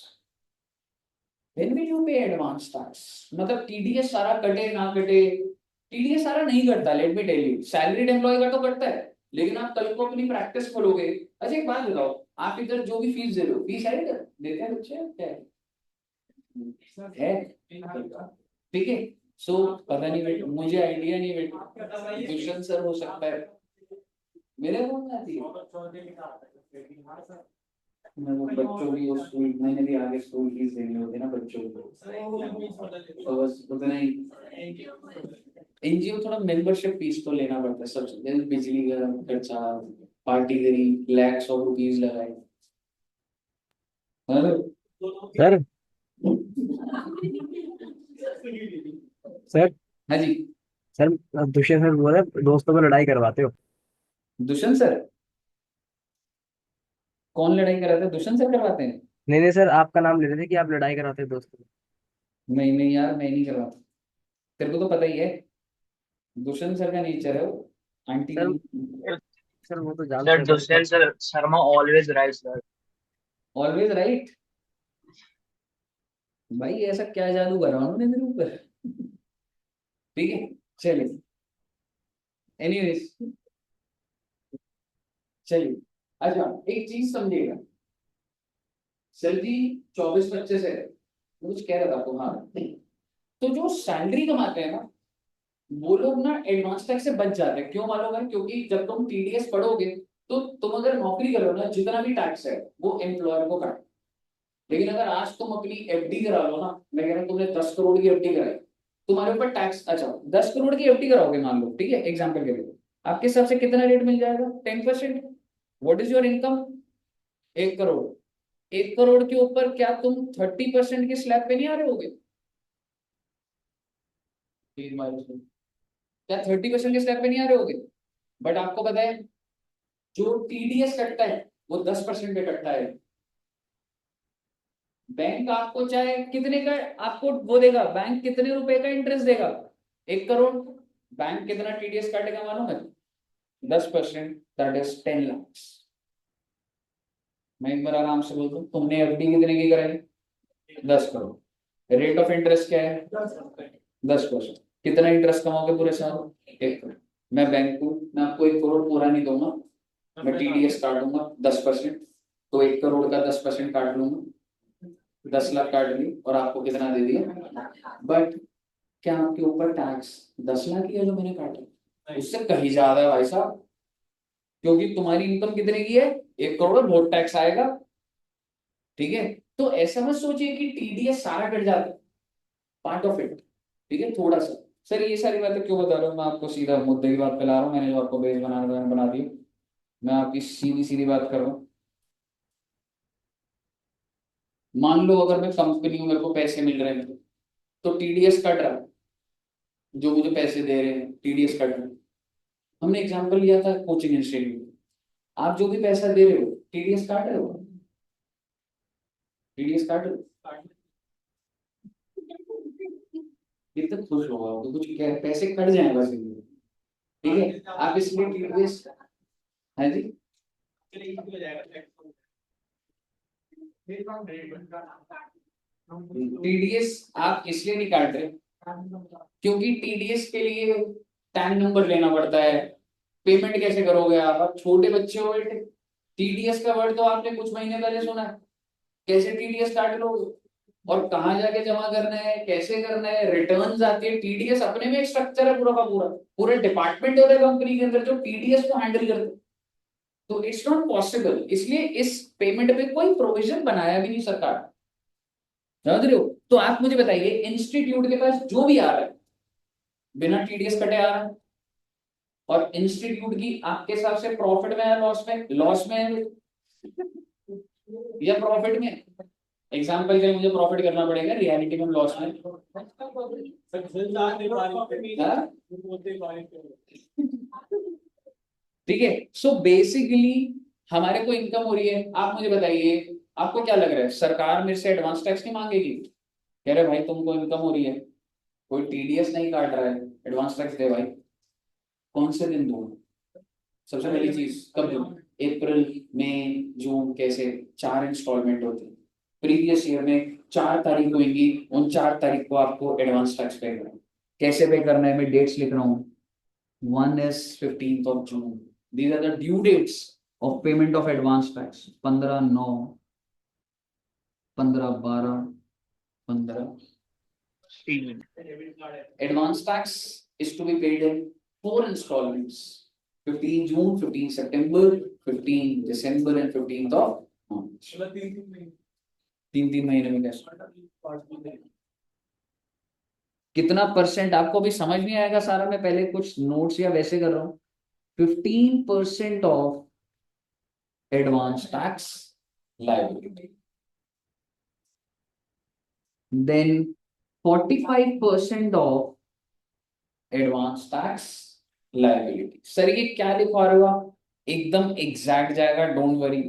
When will you pay advance tax? मतलब टीडीएस सारा कटे ना कटे, टीडीएस सारा नहीं कटता, let me tell you, salaried employ का तो कटता है, लेकिन आप कल को अपनी प्रैक्टिस खोलोगे। अच्छा एक बात बताओ, आप इधर जो भी फीस दे रहे हो, फीस है इधर देते हैं बच्चे क्या है? ठीक है, सो पता नहीं बेटा, मुझे आइडिया नहीं बेटा, दुष्यंत सर हो सकता है, मेरे को नहीं आती है। मैं वो बच्चों की वो स्कूल, मैंने भी आगे स्कूल फीस देनी होती है ना बच्चों को, तो बस उतना ही। एनजीओ थोड़ा मेंबरशिप फीस तो लेना पड़ता है सबसे, बिजली का खर्चा, पार्टी करी, लैक्स ऑफ रुपीज लगाए। हेलो सर सर हाँ जी। सर दुष्यंत सर बोल रहे दोस्तों में लड़ाई करवाते हो। दुष्यंत सर? कौन लड़ाई कराता है? दुष्यंत सर करवाते हैं? नहीं नहीं सर, आपका नाम ले रहे थे कि आप लड़ाई कराते हो दोस्तों में। नहीं नहीं यार, मैं नहीं करवाता, तेरे को तो पता ही है दुष्यंत सर का नेचर है वो, आंटी सर की। सर वो तो जानते सर हैं Dushyant sir Sharma always right sir. Always right. भाई ऐसा क्या जादू करा उन्होंने मेरे ऊपर? ठीक है, चलिए, एनीवेज चलिए। अच्छा एक चीज समझिएगा, सर जी 24-25 है, कुछ कह रहा था आपको, हाँ। तो जो सैलरी कमाते हैं ना, वो लोग ना एडवांस टैक्स से बच जाते हैं, क्यों मालूम है? क्योंकि जब तुम टीडीएस पढ़ोगे तो तुम अगर नौकरी करो ना, जितना भी टैक्स है वो एम्प्लॉयर को काट। लेकिन अगर आज तुम अपनी एफडी करा लो ना, मैं कह रहा हूँ तुमने 10 करोड़ की एफडी कराई, तुम्हारे ऊपर टैक्स, अच्छा 10 करोड़ की एफडी कराओगे मान लो, ठीक है एग्जाम्पल के लिए, आपके हिसाब से कितना रेट मिल जाएगा? 10%। What is your income? 1 crore. 1 crore के ऊपर क्या तुम 30% के स्लैब पे नहीं आ रहे होगे? क्या 30% के स्लैब पे नहीं आ रहे होगे? बट आपको पता है जो टीडीएस कटता है वो 10% पे कटता है। बैंक आपको चाहे कितने का आपको वो देगा, बैंक कितने रुपए का इंटरेस्ट देगा? 1 करोड़। बैंक कितना टीडीएस काटेगा मालूम है? 10%, दैट इज 10 लाख। मैं एक बार आराम से बोलता हूँ, तुमने एफडी कितने की कराई? 10 करोड़। रेट ऑफ इंटरेस्ट क्या है? 10%। कितना इंटरेस्ट कमाओगे पूरे साल? 1 करोड़। मैं बैंक को, मैं आपको 1 करोड़ पूरा नहीं दूंगा, मैं टीडीएस काटूंगा 10%, तो 1 करोड़ का 10% काट लूंगा, 10 लाख काट ली, और आपको कितना दे दिया? बट क्या आपके ऊपर टैक्स 10 लाख ही है जो मैंने काटा? उससे कहीं ज्यादा है भाई साहब, क्योंकि तुम्हारी इनकम कितने की है? 1 करोड़, बहुत टैक्स आएगा। ठीक है, तो ऐसा मत सोचिए कि टीडीएस सारा कट जाता है, पार्ट ऑफ इट। ठीक है, थोड़ा सा। सर ये सारी बातें क्यों बता रहा हूँ मैं आपको? सीधा मुद्दे की बात पे ला रहा हूँ, मैंने जो आपको बेस बनाना था मैंने बना दी, मैं आपकी सीधी सीधी बात कर रहा हूँ। मान लो अगर मैं कंपनी हूँ, मेरे को पैसे मिल रहे हैं, तो टीडीएस कट रहा है, जो मुझे पैसे दे रहे हैं टीडीएस कट रहा है। हमने एग्जांपल लिया था कोचिंग इंस्टीट्यूट, आप जो भी पैसा दे रहे हो टीडीएस काट रहे हो, टीडीएस काट रहे हो, कितना खुश होगा तो कुछ क्या पैसे कट जाए बस इनके। ठीक है, आप इसलिए टीडीएस, हाँ जी, टीडीएस आप इसलिए नहीं काट रहे क्योंकि टीडीएस के लिए टैन नंबर लेना पड़ता है, पेमेंट कैसे करोगे आप छोटे बच्चे हो बेटे? टीडीएस का वर्ड तो आपने कुछ महीने पहले सुना है, कैसे टीडीएस काट लोगे? और कहाँ जाके जमा करना है, कैसे करना है, रिटर्न्स आती है, टीडीएस अपने में एक स्ट्रक्चर है पूरा का पूरा, पूरे डिपार्टमेंट होते हैं कंपनी के अंदर जो टीडीएस को हैंडल करते हैं। तो इट्स नॉट पॉसिबल, इसलिए इस पेमेंट पे कोई प्रोविजन बनाया भी नहीं सरकार। समझ रहे हो? तो आप मुझे बताइए, इंस्टीट्यूट के पास जो भी आ रहा है बिना टीडीएस कटे आ रहा है, और इंस्टीट्यूट की आपके हिसाब से प्रॉफिट में है, लॉस में, लॉस में है या प्रॉफिट में? एग्जाम्पल के लिए मुझे प्रॉफिट करना पड़ेगा, रियलिटी में लॉस में। हाँ? ठीक है, सो बेसिकली हमारे को इनकम हो रही है। आप मुझे बताइए, आपको क्या लग रहा है सरकार मेरे से एडवांस टैक्स नहीं मांगेगी? कह रहे भाई तुमको इनकम हो रही है, कोई टीडीएस नहीं काट रहा है, एडवांस टैक्स दे भाई। कौन से दिन दूं? सबसे पहली चीज कब दूं? अप्रैल, मई, जून, कैसे? 4 इंस्टॉलमेंट होती है। प्रीवियस ईयर में 4 तारीख होगी, उन 4 तारीख को आपको एडवांस टैक्स पे करना है। कैसे पे करना है मैं डेट्स लिख रहा हूँ। 1 is 15th of June. These are the due dates of payment of advance tax. 15/9, 15/12, 15. Advance tax is to be paid in 4 installments. 15 June, 15 September, 15 December and 15th of March. 3 महीने में कैसे? कितना परसेंट आपको भी समझ नहीं आएगा सारा, मैं पहले कुछ नोट्स या वैसे कर रहा हूँ। 15% of advance tax liability, then 45% of advance tax liability. Sir ये क्या लिखवा रहे हो आप? एकदम एग्जैक्ट जाएगा, don't worry.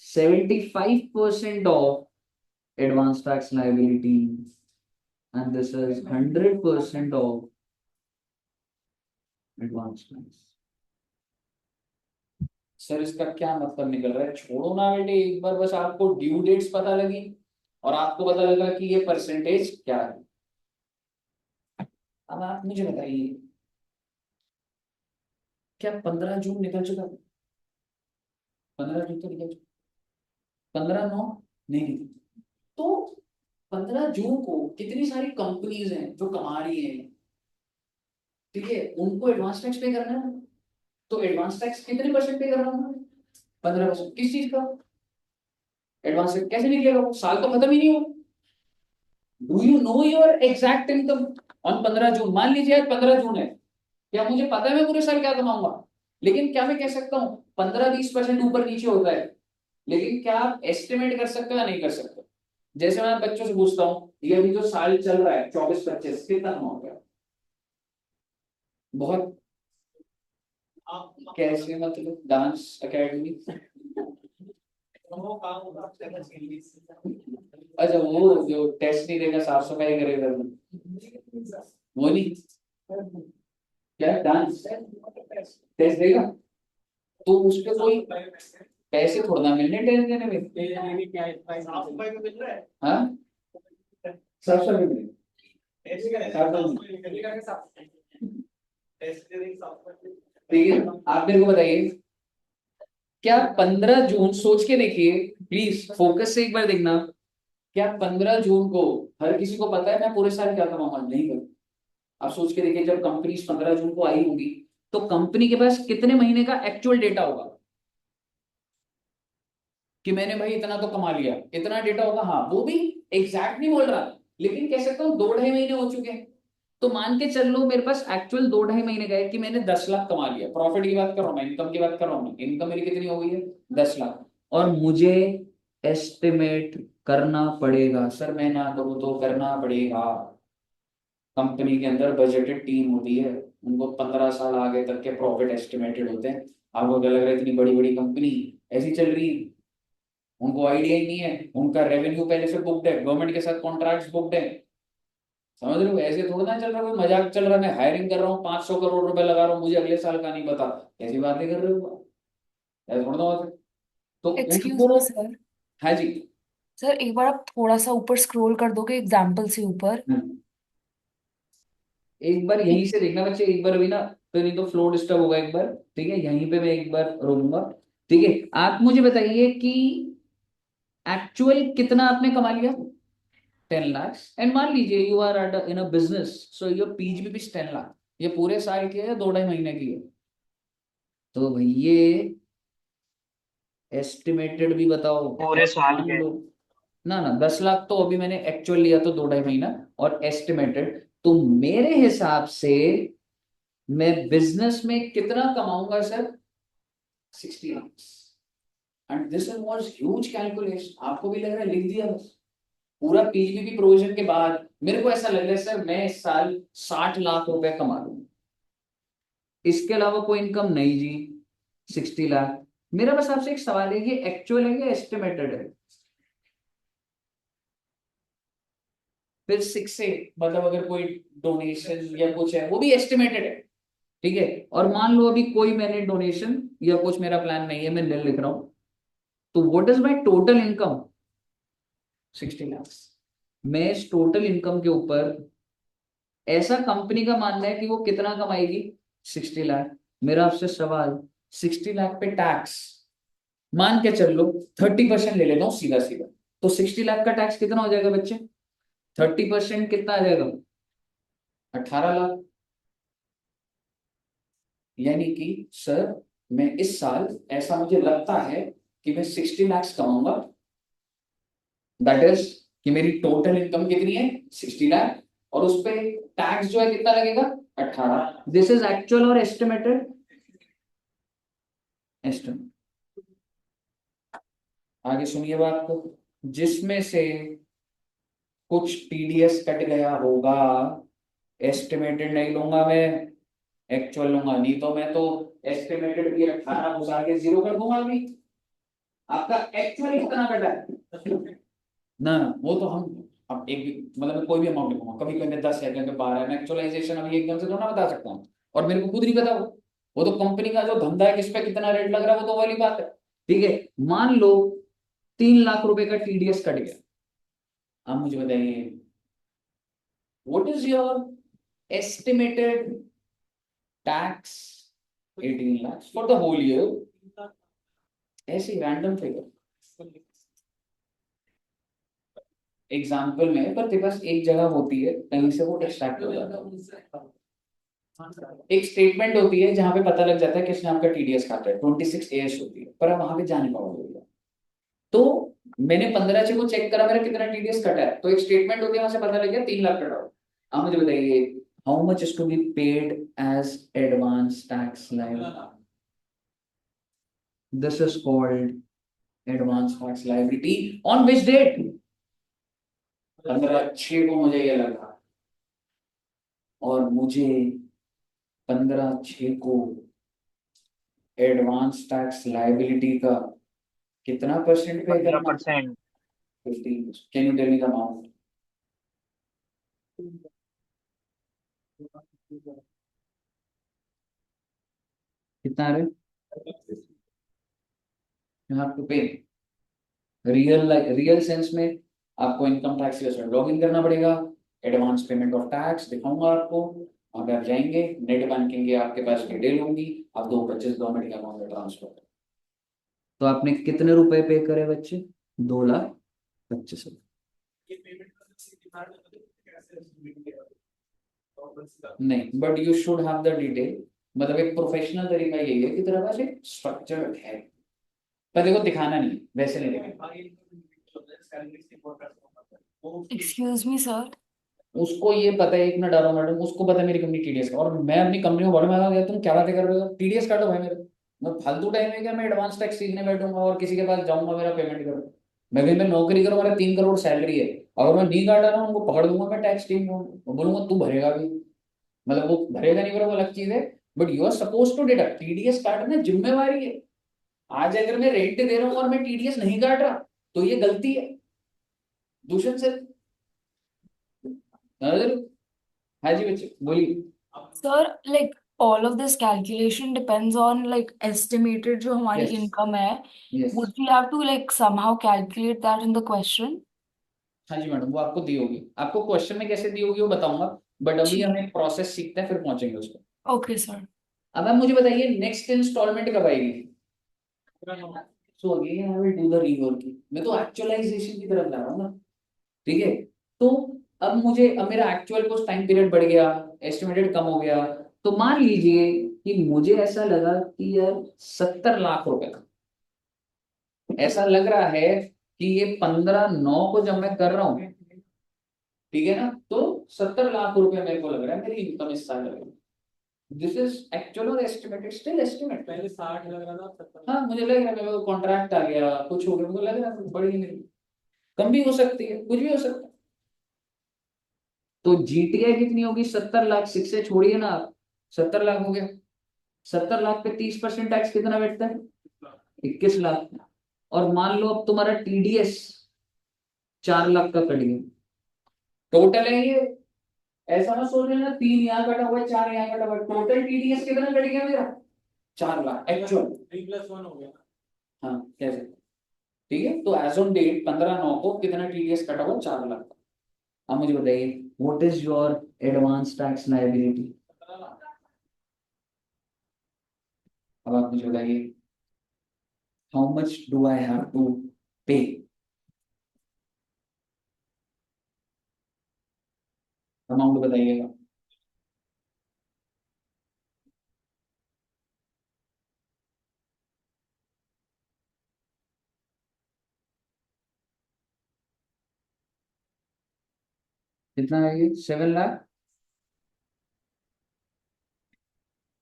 75% of advance tax liability and this is 100% of advance tax. Sir इसका क्या मतलब निकल रहा है? छोड़ो ना बेटे, एक बार बस आपको ड्यू डेट्स पता लगी और आपको पता लगा कि ये परसेंटेज क्या है। अब आप मुझे बताइए, क्या 15 जून निकल चुका? 15 जून तो निकल चुका, 15/9 नहीं। तो 15 जून को कितनी सारी कंपनीज हैं जो कमा रही हैं, ठीक है, उनको एडवांस टैक्स पे करना है। तो एडवांस टैक्स कितने परसेंट पे करना है? 15%। किस चीज का एडवांस टैक्स? कैसे निकलेगा वो? साल तो खत्म ही नहीं हुआ। Do you know your exact income on 15 जून? मान लीजिए आज 15 जून है, क्या मुझे पता है मैं पूरे साल क्या कमाऊंगा? लेकिन क्या मैं कह सकता हूँ 15-20% ऊपर नीचे होता है, लेकिन क्या आप एस्टिमेट कर सकते हो या नहीं कर सकते? जैसे मैं बच्चों से पूछता हूँ, ये अभी जो साल चल रहा है 24-25, कितना कमाओगे? बहुत कैसे, मतलब डांस एकेडमी? अच्छा, वो जो टेस्ट नहीं देगा, साफ सफाई करेगा, वो नहीं? क्या डांस टेस्ट देगा? तो उस पे कोई पैसे थोड़ा ना मिलने टेस्ट देने में। हाँ, साफ सफाई में। ठीक है, आप मेरे को बताइए, क्या 15 जून, सोच के देखिए प्लीज, फोकस से एक बार देखना, क्या 15 जून को हर किसी को पता है मैं पूरे साल क्या कमाऊंगा? नहीं कर। आप सोच के देखिए, जब कंपनी 15 जून को आई होगी तो कंपनी के पास कितने महीने का एक्चुअल डेटा होगा कि मैंने भाई इतना तो कमा लिया, इतना डेटा होगा। हाँ, वो भी एग्जैक्ट नहीं बोल रहा, लेकिन कह सकता हूँ 2-2.5 महीने हो चुके हैं। तो मान के चल लो मेरे पास एक्चुअल 2-2.5 महीने का है कि मैंने 10 लाख कमा लिया। प्रॉफिट की बात कर रहा हूँ मैं, इनकम की बात कर रहा हूँ। इनकम मेरी कितनी हो गई है? 10 लाख। और मुझे एस्टिमेट करना पड़ेगा, सर मैं ना करूँ तो करना पड़ेगा। कंपनी के अंदर बजटेड टीम होती है, उनको 15 साल आगे तक के प्रॉफिट एस्टिमेटेड होते हैं। आपको क्या लग रहा है इतनी बड़ी बड़ी कंपनी ऐसी चल रही है? उनको आइडिया ही नहीं है, उनका रेवेन्यू पहले से बुक्ड है, गवर्नमेंट के साथ कॉन्ट्रैक्ट्स बुक्ड है। समझ रहे हो? ऐसे थोड़ा ना चल रहा है, कोई मजाक चल रहा है, मैं हायरिंग कर रहा हूँ, 500 करोड़ रुपए लगा रहा हूँ, मुझे अगले साल का नहीं पता। ऐसी बातें कर रहे हो? ऐसा थोड़ा ना होता है। तो एक्सक्यूज उनको, मी सर। हाँ जी। सर एक बार आप थोड़ा सा ऊपर स्क्रॉल कर दोगे एग्जाम्पल से ऊपर। एक बार यहीं से देखना बच्चे, एक बार अभी ना, तो नहीं तो फ्लो डिस्टर्ब होगा एक बार। ठीक है, यहीं पे मैं एक बार रोकूंगा। ठीक है, आप मुझे बताइए कि एक्चुअल कितना आपने कमा लिया 10 लाख, एंड मान लीजिए you are in a business, so your PGB भी 10 लाख, ये पूरे साल की है या 2-2.5 महीने की है? तो भैया एस्टिमेटेड भी बताओ। पूरे साल मान के। लो ना ना 10 लाख तो अभी मैंने एक्चुअल लिया तो 2-2.5 महीना, और एस्टिमेटेड, तो मेरे हिसाब से मैं बिजनेस में कितना कमाऊंगा sir 60 lakh. And this was huge calculation, आपको भी लग रहा है लिख दिया बस। पूरा पीजीबी प्रोविजन के बाद मेरे को ऐसा लग रहा है सर मैं इस साल 60 लाख रुपए कमा लूंगा, इसके अलावा कोई इनकम नहीं जी। 60 लाख। मेरा बस आपसे एक सवाल है, ये एक्चुअल है या एस्टिमेटेड है? फिर 6 से मतलब अगर कोई डोनेशन या कुछ है वो भी एस्टिमेटेड है, ठीक है। और मान लो अभी कोई मैंने डोनेशन या कुछ मेरा प्लान नहीं है, मैं नल लिख रहा हूं, तो what is my total income 60 lakh. मैं इस टोटल इनकम के ऊपर, ऐसा कंपनी का मानना है कि वो कितना कमाएगी 60 लाख। मेरा आपसे सवाल, 60 लाख पे टैक्स मान के चल लो 30% ले लेता हूँ सीधा सीधा, तो 60 लाख का टैक्स कितना हो जाएगा बच्चे? 30% कितना आ जाएगा? 18 लाख। यानी कि सर मैं इस साल, ऐसा मुझे लगता है कि मैं 60 लाख कमाऊंगा, दैट इज कि मेरी टोटल इनकम कितनी है 60 लाख, और उस पे टैक्स जो है कितना लगेगा 18। दिस इज एक्चुअल और एस्टिमेटेड? एस्टिमेट। आगे सुनिए बात को, जिसमें से कुछ टीडीएस कट गया होगा, एस्टिमेटेड नहीं लूंगा मैं, एक्चुअल लूंगा, नहीं तो मैं तो एस्टिमेटेड भी 18 घुसा के 0 कर दूंगा अभी। आपका एक्चुअली कितना कटा है ना ना, वो तो हम अब एक भी मतलब मैं कोई भी अमाउंट लिखूंगा, कभी कभी 10 है, कभी 12 है, मैं एक्चुअलाइजेशन अभी एकदम से तो ना बता सकता हूँ, और मेरे को खुद नहीं पता वो तो कंपनी का जो धंधा है किस पे कितना रेट लग रहा है वो तो वाली बात है, ठीक है। मान लो 3 लाख रुपए का टीडीएस कट गया, अब मुझे बताइए what is your estimated tax 18 lakh for the whole year, ऐसे रैंडम फिगर एग्जाम्पल में, पर तेरे पास एक जगह होती है कहीं से वो एक्सट्रैक्ट हो जाता है, एक स्टेटमेंट होती है जहां पे पता लग जाता है किसने आपका टीडीएस काटा है, 26 एएस होती है, पर आप वहां पे जा नहीं पाओगे। तो मैंने 15 से को चेक करा मेरा कितना टीडीएस कटा है, तो एक स्टेटमेंट होती है वहां से पता लग गया 3 लाख कटा हुआ। अब मुझे बताइए how much is to be paid as advance tax liability, this is called advance tax liability on which date? 15/6 को मुझे ये लगा, और मुझे 15/6 को एडवांस टैक्स लायबिलिटी का कितना परसेंट पे करना? 15%। 15। Can you tell me the amount? कितना है? You have to pay real sense में, आपको इनकम टैक्स से लॉग इन करना पड़ेगा, एडवांस पेमेंट ऑफ टैक्स दिखाऊंगा आपको, वहां पे आप जाएंगे, नेट बैंकिंग के आपके पास डिटेल होंगी, आप 225 गवर्नमेंट के अकाउंट में ट्रांसफर। तो आपने कितने रुपए पे करे बच्चे? 2,25,000। नहीं, but you should have the detail, मतलब एक प्रोफेशनल तरीका यही है कि तेरे पास एक स्ट्रक्चर है, पर देखो दिखाना नहीं, वैसे नहीं दिखाना। Excuse me sir. उसको ये पता है, एक मिनट आ रहा हूँ मैडम, उसको पता है मेरी कंपनी टीडीएस का, और मैं अपनी कंपनी में बड़ा महंगा गया, तुम क्या बातें कर रहे हो? टीडीएस काटो भाई मेरे, मैं फालतू टाइम है क्या मैं एडवांस टैक्स सीखने बैठूंगा और किसी के पास जाऊंगा मेरा पेमेंट करो? मैं नौकरी करूँ, मेरा 3 करोड़ सैलरी है, अगर मैं नहीं काटा रहा हूँ उनको पकड़ दूंगा मैं टैक्स टीम को, बोलूंगा तू भरेगा भी, मतलब वो भरेगा नहीं भरेगा वो अलग चीज है, but you are suppose to deduct, TDS काटना जिम्मेवारी है। आज अगर मैं रेंट दे रहा हूँ और मैं टीडीएस नहीं काट रहा तो ये गलती है, दूषण से। हाँ जी बच्चे बोलिए। Sir like all of this calculation depends on like estimated जो हमारी यस इनकम है, yes. would we have to like somehow calculate that in the question? हाँ जी मैडम, वो आपको दी होगी, आपको क्वेश्चन में कैसे दी होगी वो बताऊंगा, बट अभी हम जी। एक प्रोसेस सीखते हैं फिर पहुंचेंगे उस पर। Okay sir. अब आप मुझे बताइए नेक्स्ट इंस्टॉलमेंट कब आएगी? So again I will do the reworking. मैं तो एक्चुअलाइजेशन की तरफ जा रहा हूँ ना, ठीक है। तो अब मेरा एक्चुअल कुछ टाइम पीरियड बढ़ गया, एस्टिमेटेड कम हो गया। तो मान लीजिए कि मुझे ऐसा लगा कि यार 70 लाख रुपए का, ऐसा लग रहा है कि ये 15/9 को जब मैं कर रहा हूँ, ठीक है ना, तो 70 लाख रुपए मेरे को लग रहा है मेरी इनकम इस साल लगेगी। दिस इज एक्चुअल और एस्टिमेटेड, स्टिल एस्टिमेट। पहले 60 लग रहा था, 70। हाँ मुझे लग रहा है मेरे को कॉन्ट्रैक्ट आ गया, कुछ हो गया, मुझे लग रहा है बढ़ी मेरी, कम भी हो सकती है, कुछ भी हो सकता है। तो जीटीआई कितनी होगी? 70 लाख। 6 से छोड़िए ना आप, 70 लाख हो गया। 70 लाख पे 30% टैक्स कितना बैठता है? 21 लाख। और मान लो अब तुम्हारा टीडीएस 4 लाख का कट गया, टोटल है ये। ऐसा ना सोच लेना 3 यहाँ कटा हुआ है, 4 यहाँ कटा हुआ है, टोटल टीडीएस कितना कट गया मेरा? 4 लाख एक्चुअल। 3+1 हो गया। हाँ कैसे? ठीक है, तो एज ऑन डेट 15/9 को कितना टीडीएस कटा हुआ? 4 लाख। अब मुझे बताइए what is your advance tax liability? अब आप मुझे बताइए how much do I have to pay? Amount बताइएगा। कितना है ये? 7 लाख।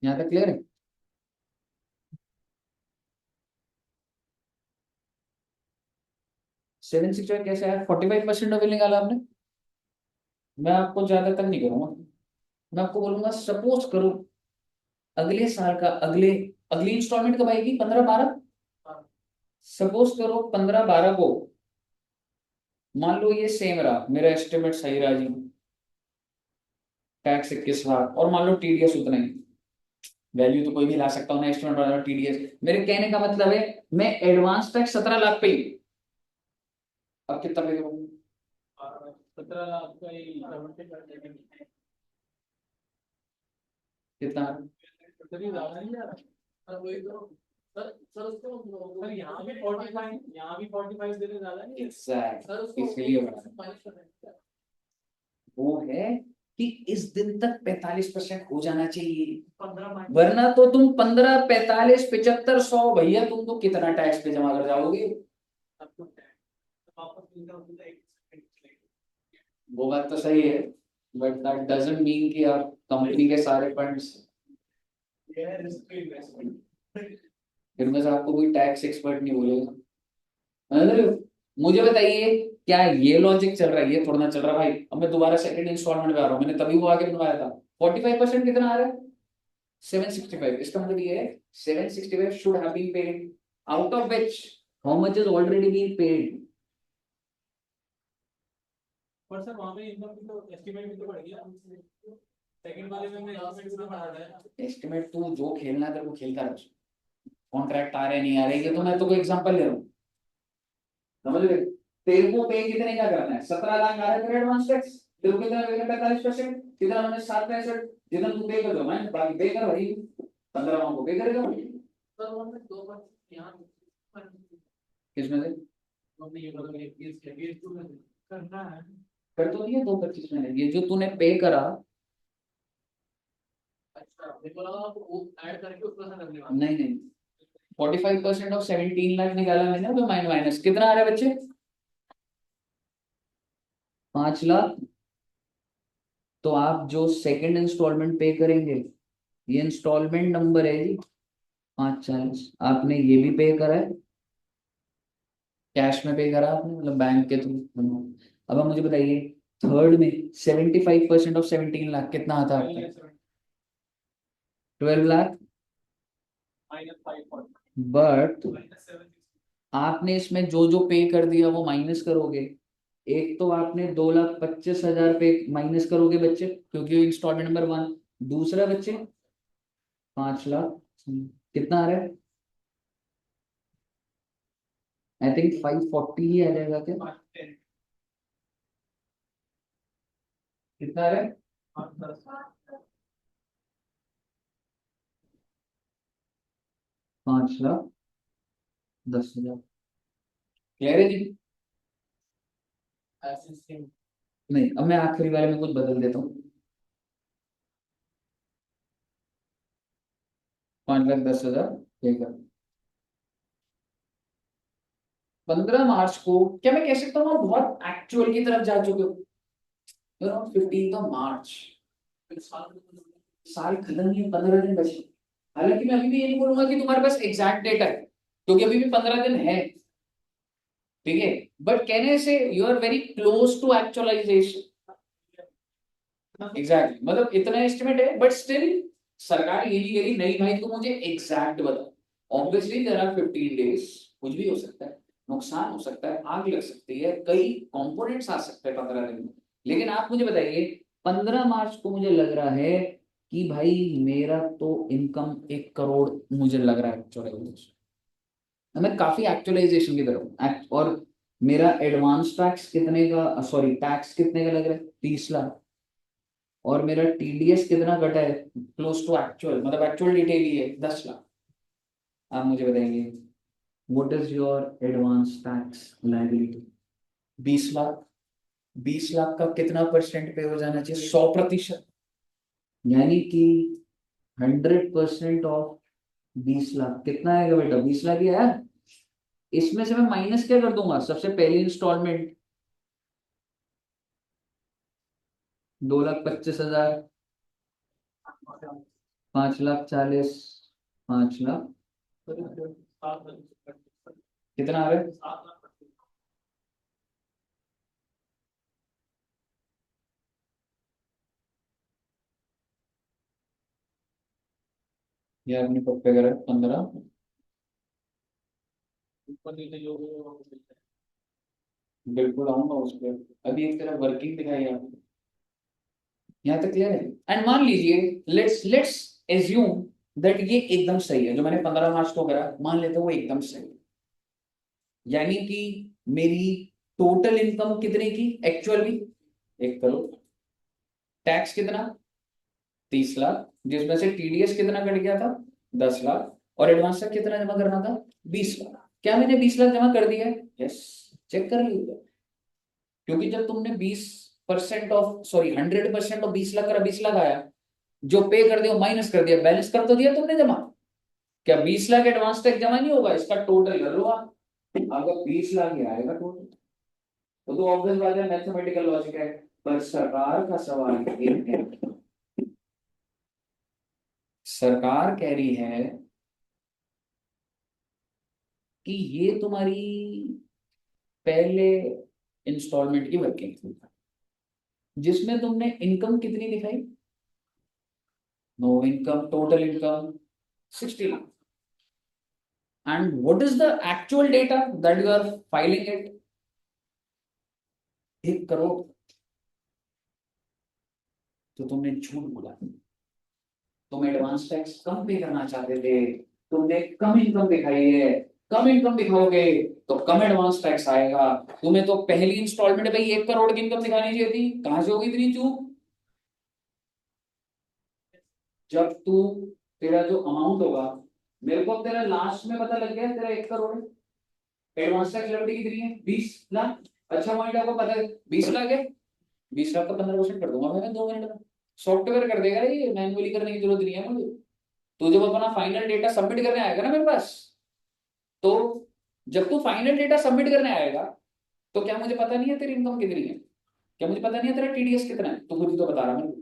यहाँ तक क्लियर है? 765 कैसे आया? 45% बिल निकाला आपने। मैं आपको ज्यादा तक नहीं करूंगा, मैं आपको बोलूंगा सपोज करो अगले साल का अगली इंस्टॉलमेंट कब आएगी? 15/12। सपोज करो 15/12 को, मान लो ये सेम रहा, मेरा एस्टिमेट सही रहा जी, टैक्स 21 लाख, और मान लो टीडीएस उतना ही। वैल्यू तो कोई भी ला सकता हूँ ना, एस्टिमेट वाला टीडीएस। मेरे कहने का मतलब है मैं एडवांस टैक्स 17 लाख पे ही, अब कितना पे करूँ? 17 लाख का ही 70%। कितना? तभी ज्यादा नहीं जा रहा सर, वही तो। सर उसको सर यहाँ भी 45, यहाँ भी 45 देने ज्यादा नहीं है एग्जैक्ट, सर उसको। इसलिए बना। माइनस कर रहे हैं। वो है कि इस दिन तक 45% हो जाना चाहिए, 15 वरना तो तुम 15, 45, 75, 100, भैया तुम तो कितना टैक्स पे जमा कर जाओगे। वो बात तो सही है, बट दैट डजंट मीन कि आप कंपनी के सारे फंड्स। फिर मैं आपको कोई टैक्स एक्सपर्ट नहीं बोलेगा। मतलब मुझे बताइए क्या ये लॉजिक चल रहा है? ये थोड़ा ना चल रहा भाई। अब मैं दोबारा सेकंड इंस्टॉलमेंट पे आ रहा हूँ, मैंने तभी वो आगे बनवाया था। 45% कितना आ रहा है? 765। इसका मतलब ये है 765 should have been paid, out of which how much is already been paid. पर सर वहाँ पे इनकम भी तो एस्टिमेट भी तो बढ़ गया। सेकंड वाले में एस्टिमेट भी तो बढ़ा रहा है। एस्टिमेट तू जो खेलना है तेरे को खेलता रह, कॉन्ट्रैक्ट आ रहे नहीं आ रहे, ये तो मैं तो कोई एग्जांपल ले रहा हूँ, समझ रहे? तेरे को पे कितने का करना है? 17 लाख आ रहा है तेरा एडवांस टैक्स, तेरे को कितना लगेगा? 45%। कितना मैंने? 765। जितना तू पे कर दो, मैं बाकी पे कर भाई, 15 को पे करेगा भाई। सर वहाँ पे 2 यहाँ किसमें से? हमने ये मतलब ये करना है। कर तो दिया 225 मैंने, ये जो तूने पे करा। अच्छा मेरे को लगा आप वो ऐड करके उसको करने वाले। नहीं नहीं, 45% ऑफ 17 लाख निकाला मैंने, तो माइनस कितना आ रहा है बच्चे? 5 लाख। तो आप जो सेकंड इंस्टॉलमेंट पे करेंगे, ये इंस्टॉलमेंट नंबर है जी 540। आपने ये भी पे करा है, कैश में पे करा आपने, मतलब बैंक के थ्रू। अब आप मुझे बताइए थर्ड में 75% ऑफ 17 लाख कितना आता है आपका? 12 लाख। -540 बट -760। आपने इसमें जो जो पे कर दिया वो माइनस करोगे। एक तो आपने 2,25,000 पे माइनस करोगे बच्चे, क्योंकि इंस्टॉलमेंट नंबर 1। दूसरा बच्चे 5 लाख। कितना आ रहा है? आई थिंक 540 ही आ जाएगा क्या? 510। कितना आ रहा है? 5 लाख 10,000 क्लियर है जी? नहीं, अब मैं आखिरी वाले में कुछ बदल देता हूँ। 5,10,000 ठीक है। 15 मार्च को क्या मैं कह सकता हूँ आप बहुत एक्चुअल की तरफ जा चुके हो? 15 मार्च, साल खत्म नहीं, 15 दिन बचे। हालांकि मैं अभी भी ये नहीं बोलूंगा कि तुम्हारे पास एग्जैक्ट डेटा है, क्योंकि अभी भी 15 दिन है, ठीक है, बट कहने से you are very close to actualisation. Exactly, मतलब इतना एस्टिमेट है, बट स्टिल सरकार ये नहीं कह रही नहीं भाई तुम मुझे एग्जैक्ट बताओ। ऑब्वियसली देयर आर 15 डेज, कुछ भी हो सकता है, नुकसान हो सकता है, आग लग सकती है, कई कंपोनेंट्स आ सकते हैं 15 दिन में। लेकिन आप मुझे बताइए 15 मार्च को मुझे लग रहा है कि भाई मेरा तो इनकम 1 करोड़ मुझे लग रहा है एक्चुअलाइजेशन, मैं काफी एक्चुअलाइजेशन की तरफ हूं। और मेरा एडवांस टैक्स कितने का, सॉरी टैक्स कितने का लग रहा है, 30 लाख। और मेरा टीडीएस कितना घटा है, क्लोज टू एक्चुअल, मतलब एक्चुअल डिटेल ही है 10 लाख। आप मुझे बताएंगे what is your advance tax liability? 20 lakh. 20 lakh का कितना परसेंट पे हो जाना चाहिए? 100%, यानी कि 100% ऑफ 20 लाख कितना आएगा बेटा? 20 लाख ही आया। इसमें से मैं माइनस क्या कर दूंगा? सबसे पहली इंस्टॉलमेंट 2,25,000, 5,40,000, 5 लाख, कितना आ रहा है? ये आपने कब पे करा? 15। बिल्कुल आऊंगा उस पर। अभी एक तरफ वर्किंग दिखाई आपने, यहाँ तक क्लियर है? एंड मान लीजिए लेट्स लेट्स एज्यूम दैट ये एकदम सही है, जो मैंने 15 मार्च को करा, मान लेते हैं वो एकदम सही है। यानी कि मेरी टोटल इनकम कितने की एक्चुअल भी? 1 करोड़। टैक्स कितना? 30 लाख, जिसमें से टीडीएस कितना कट गया था? 10 लाख। और एडवांस तक कितना जमा करना था? 20 लाख। क्या मैंने 20 लाख जमा कर दिया है? यस, चेक कर लीजिए। क्योंकि जब तुमने 20% ऑफ, सॉरी 100% ऑफ 20 लाख करा, 20 लाख आया, जो पे कर दिया माइनस कर दिया, बैलेंस कर तो दिया तुमने जमा। क्या 20 लाख एडवांस तक जमा नहीं होगा? इसका टोटल कर लो आप, अगर 20 लाख ही आएगा टोटल, तो ऑब्वियस बात है, मैथमेटिकल लॉजिक है। पर सरकार का सवाल ये है, सरकार कह रही है कि ये तुम्हारी पहले इंस्टॉलमेंट की वर्किंग थी, जिसमें तुमने इनकम कितनी दिखाई? No income, total income 60 lakh. And what is the actual data that you are filing it? 1 crore. तो तुमने झूठ बोला, तुम एडवांस टैक्स कम पे करना चाहते थे, तुमने कम इनकम दिखाई है। कम इनकम दिखाओगे तो कम एडवांस टैक्स आएगा। तुम्हें तो पहली इंस्टॉलमेंट भाई 1 करोड़ की इनकम दिखानी चाहिए थी, कहां से होगी इतनी चूक? जब तू, तेरा जो अमाउंट होगा, मेरे को अब तेरा लास्ट में पता लग गया तेरा 1 करोड़ है, एडवांस टैक्स लिमिट कितनी है? 20 लाख। अच्छा पॉइंट आपको पता है 20 लाख है, 20 लाख का 15% कर दूंगा मैं 2 मिनट में, सॉफ्टवेयर कर देगा, ये मैनुअली करने की जरूरत नहीं है मुझे। तो जब अपना फाइनल डेटा सबमिट करने आएगा ना मेरे पास, तो जब तू फाइनल डेटा सबमिट करने आएगा, तो क्या मुझे पता नहीं है तेरी इनकम कितनी है? क्या मुझे पता नहीं है तेरा टीडीएस कितना है? तो खुद ही तो बता रहा मैं।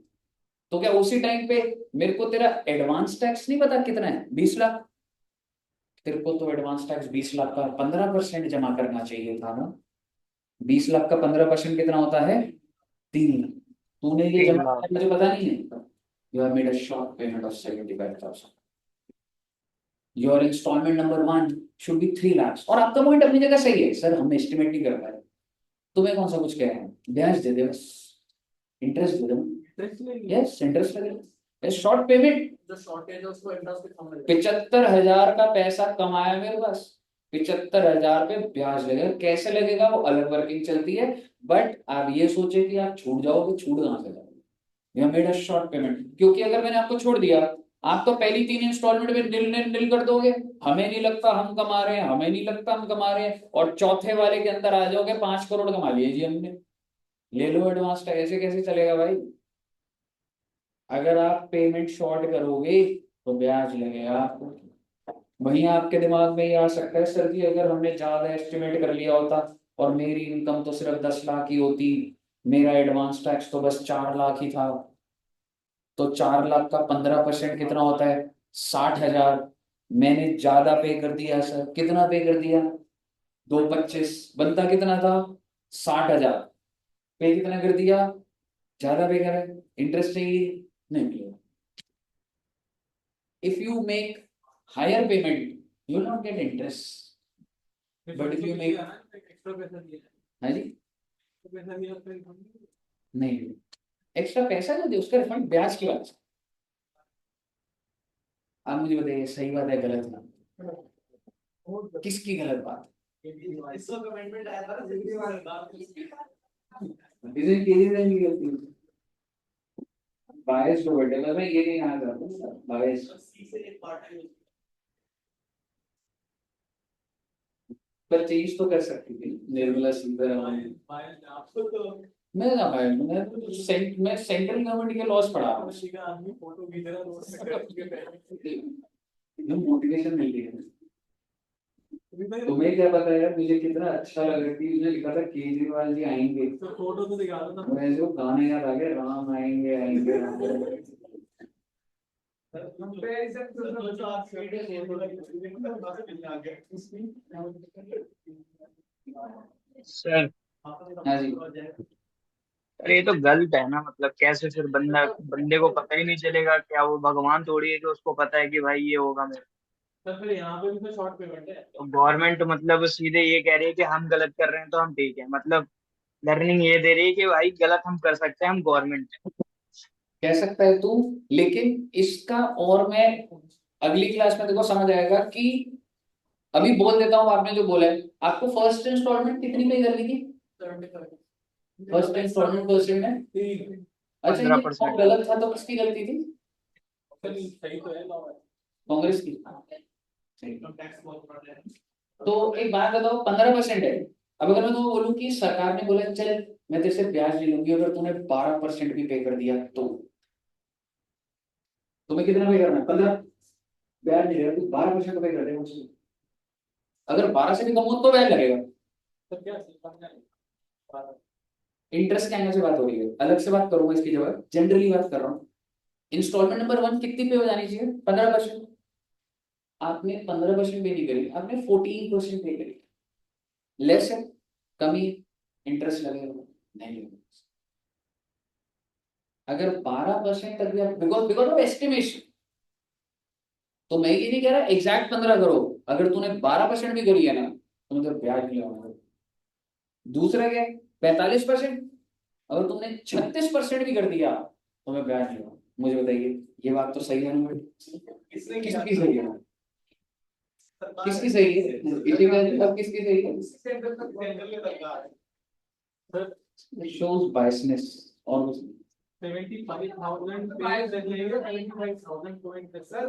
तो क्या उसी टाइम पे मेरे को तेरा एडवांस टैक्स नहीं पता कितना है? 20 लाख। तेरे को तो एडवांस टैक्स 20 लाख का 15% जमा करना चाहिए था ना। 20 लाख का 15% कितना होता है? 3 लाख। तूने ये जमा किया मुझे पता नहीं है। You have made a short payment of 75,000। Your instalment number 1 should be 3 lakh. और आपका पॉइंट अपनी जगह सही है सर, हम एस्टिमेट नहीं कर पाए। तुम्हें कौन सा कुछ कह रहे हैं? ब्याज दे दे बस, इंटरेस्ट दे दे। यस, इंटरेस्ट लगेगा, शॉर्ट पेमेंट। जो शॉर्टेज है उसको इंटरेस्ट पे कम लगेगा। 75,000 का पैसा कमाया मेरे पास, 75,000 पे ब्याज लगेगा। कैसे लगेगा वो अलग वर्किंग चलती है, बट आप ये सोचे कि आप छूट जाओगे, छूट कहां से जाओगे? You made a short payment, क्योंकि अगर मैंने आपको छोड़ दिया आप तो पहली 3 इंस्टॉलमेंट में निल कर दोगे, हमें नहीं लगता हम कमा रहे हैं, हमें नहीं लगता हम कमा रहे हैं, और चौथे वाले के अंदर आ जाओगे 5 करोड़ कमा लिए जी हमने, ले लो एडवांस। ऐसे कैसे चलेगा भाई? अगर आप पेमेंट शॉर्ट करोगे तो ब्याज लगेगा आपको। वहीं आपके दिमाग में ये आ सकता है, सर जी अगर हमने ज्यादा एस्टिमेट कर लिया होता और मेरी इनकम तो सिर्फ 10 लाख ही होती, मेरा एडवांस टैक्स तो बस 4 लाख ही था, तो 4 लाख का 15% कितना होता है? 60,000। मैंने ज्यादा पे कर दिया सर, कितना पे कर दिया? 225। बनता कितना था? 60,000। पे कितना कर दिया? ज्यादा पे करा। इंटरेस्ट चाहिए? नहीं मिलेगा। If you make higher payment you will not get interest. But if you make- extra पैसा दिया है, हाँ जी, पैसा दिया उसका refund नहीं एक्स्ट्रा पैसा नहीं दे, उसका रिफंड ब्याज की बात। आप मुझे बताइए सही बात है गलत बात? किसकी गलत बात? इसका कमेंटमेंट आया था ना केजरीवाल इसे केजरीवाल की गलती है। बायस को बैठे मैं ये नहीं कहना चाहता बायस। सी से एक पार्ट है पर चेंज तो कर सकती थी निर्मला सीतारमण। बायस आपको तो मैं ना बायस, मैं सेंट्रल गवर्नमेंट के लॉस पढ़ा रहा हूँ, किसी का आदमी फोटो खींच रहा है रोड से करके बैठे जो मोटिवेशन मिल रही है। तो तुम्हें क्या पता यार मुझे कितना अच्छा लग रहा थी, उसने लिखा था केजरीवाल जी आएंगे, फोटो तो दिखा दो ना मैं जो गाने याद आ गए, राम आएंगे आएंगे राम आएंगे। कंपैरिजन तो आप वीडियो फोटो लगी आ गया सर हाँ जी, अरे ये तो गलत है ना, मतलब कैसे फिर बंदे को पता ही नहीं चलेगा? क्या वो भगवान थोड़ी है कि उसको पता है कि भाई ये होगा मेरे। तो फिर यहाँ पे भी तो शॉर्ट पेमेंट है तो गवर्नमेंट मतलब सीधे ये कह रही है कि हम गलत कर रहे हैं तो हम ठीक है, मतलब लर्निंग ये दे रही है कि भाई गलत हम कर सकते हैं, हम गवर्नमेंट है। कह सकता है तू, लेकिन इसका और मैं अगली क्लास में देखो समझ आएगा कि अभी बोल देता हूँ आपने जो बोला है। आपको फर्स्ट इंस्टॉलमेंट कितनी पे करनी थी? 75 फर्स्ट इंस्टॉलमेंट परसेंट है। तीन अच्छा ये 15%। गलत था तो किसकी गलती थी? सही तो है लॉ कांग्रेस की। सही। इनकम टैक्स बहुत बढ़ रहा है तो एक बात बताओ 15% है। अब अगर मैं तुम्हें बोलूं कि सरकार ने बोला चल मैं तेरे से ब्याज ले लूंगी अगर तूने 12% भी पे कर दिया तो तुम्हें कितना पे करना है? 15। ब्याज नहीं लगेगा, तू 12% पे कर दे मुझसे। अगर 12 से भी कम हो तो ब्याज लगेगा। तो क्या समझ आया इंटरेस्ट के एंगल से बात हो रही है, अलग से बात करूंगा इसकी जगह, जनरली बात कर रहा हूँ। इंस्टॉलमेंट नंबर 1 कितनी पे हो जानी चाहिए? 15%। आपने 15% पे नहीं करी, आपने 14% पे करी। लेस है, कमी, इंटरेस्ट लगेगा नहीं लगेगा। अगर 12% तक भी आप बिकॉज ऑफ एस्टिमेशन, तो मैं ये नहीं कह रहा एग्जैक्ट 15 करो, अगर तूने 12% भी करी है ना तो मुझे ब्याज नहीं लगाना। दूसरा क्या है? 45%। अगर तुमने 36% भी कर दिया तो मैं ब्याज नहीं लूंगा। मुझे बताइए ये बात तो सही है ना? किसकी सही है? किसकी सही है? इसी में अब किसकी सही है? शोज बायसनेस और कुछ नहीं। 75,000 पे लगेगा 75,000 को सर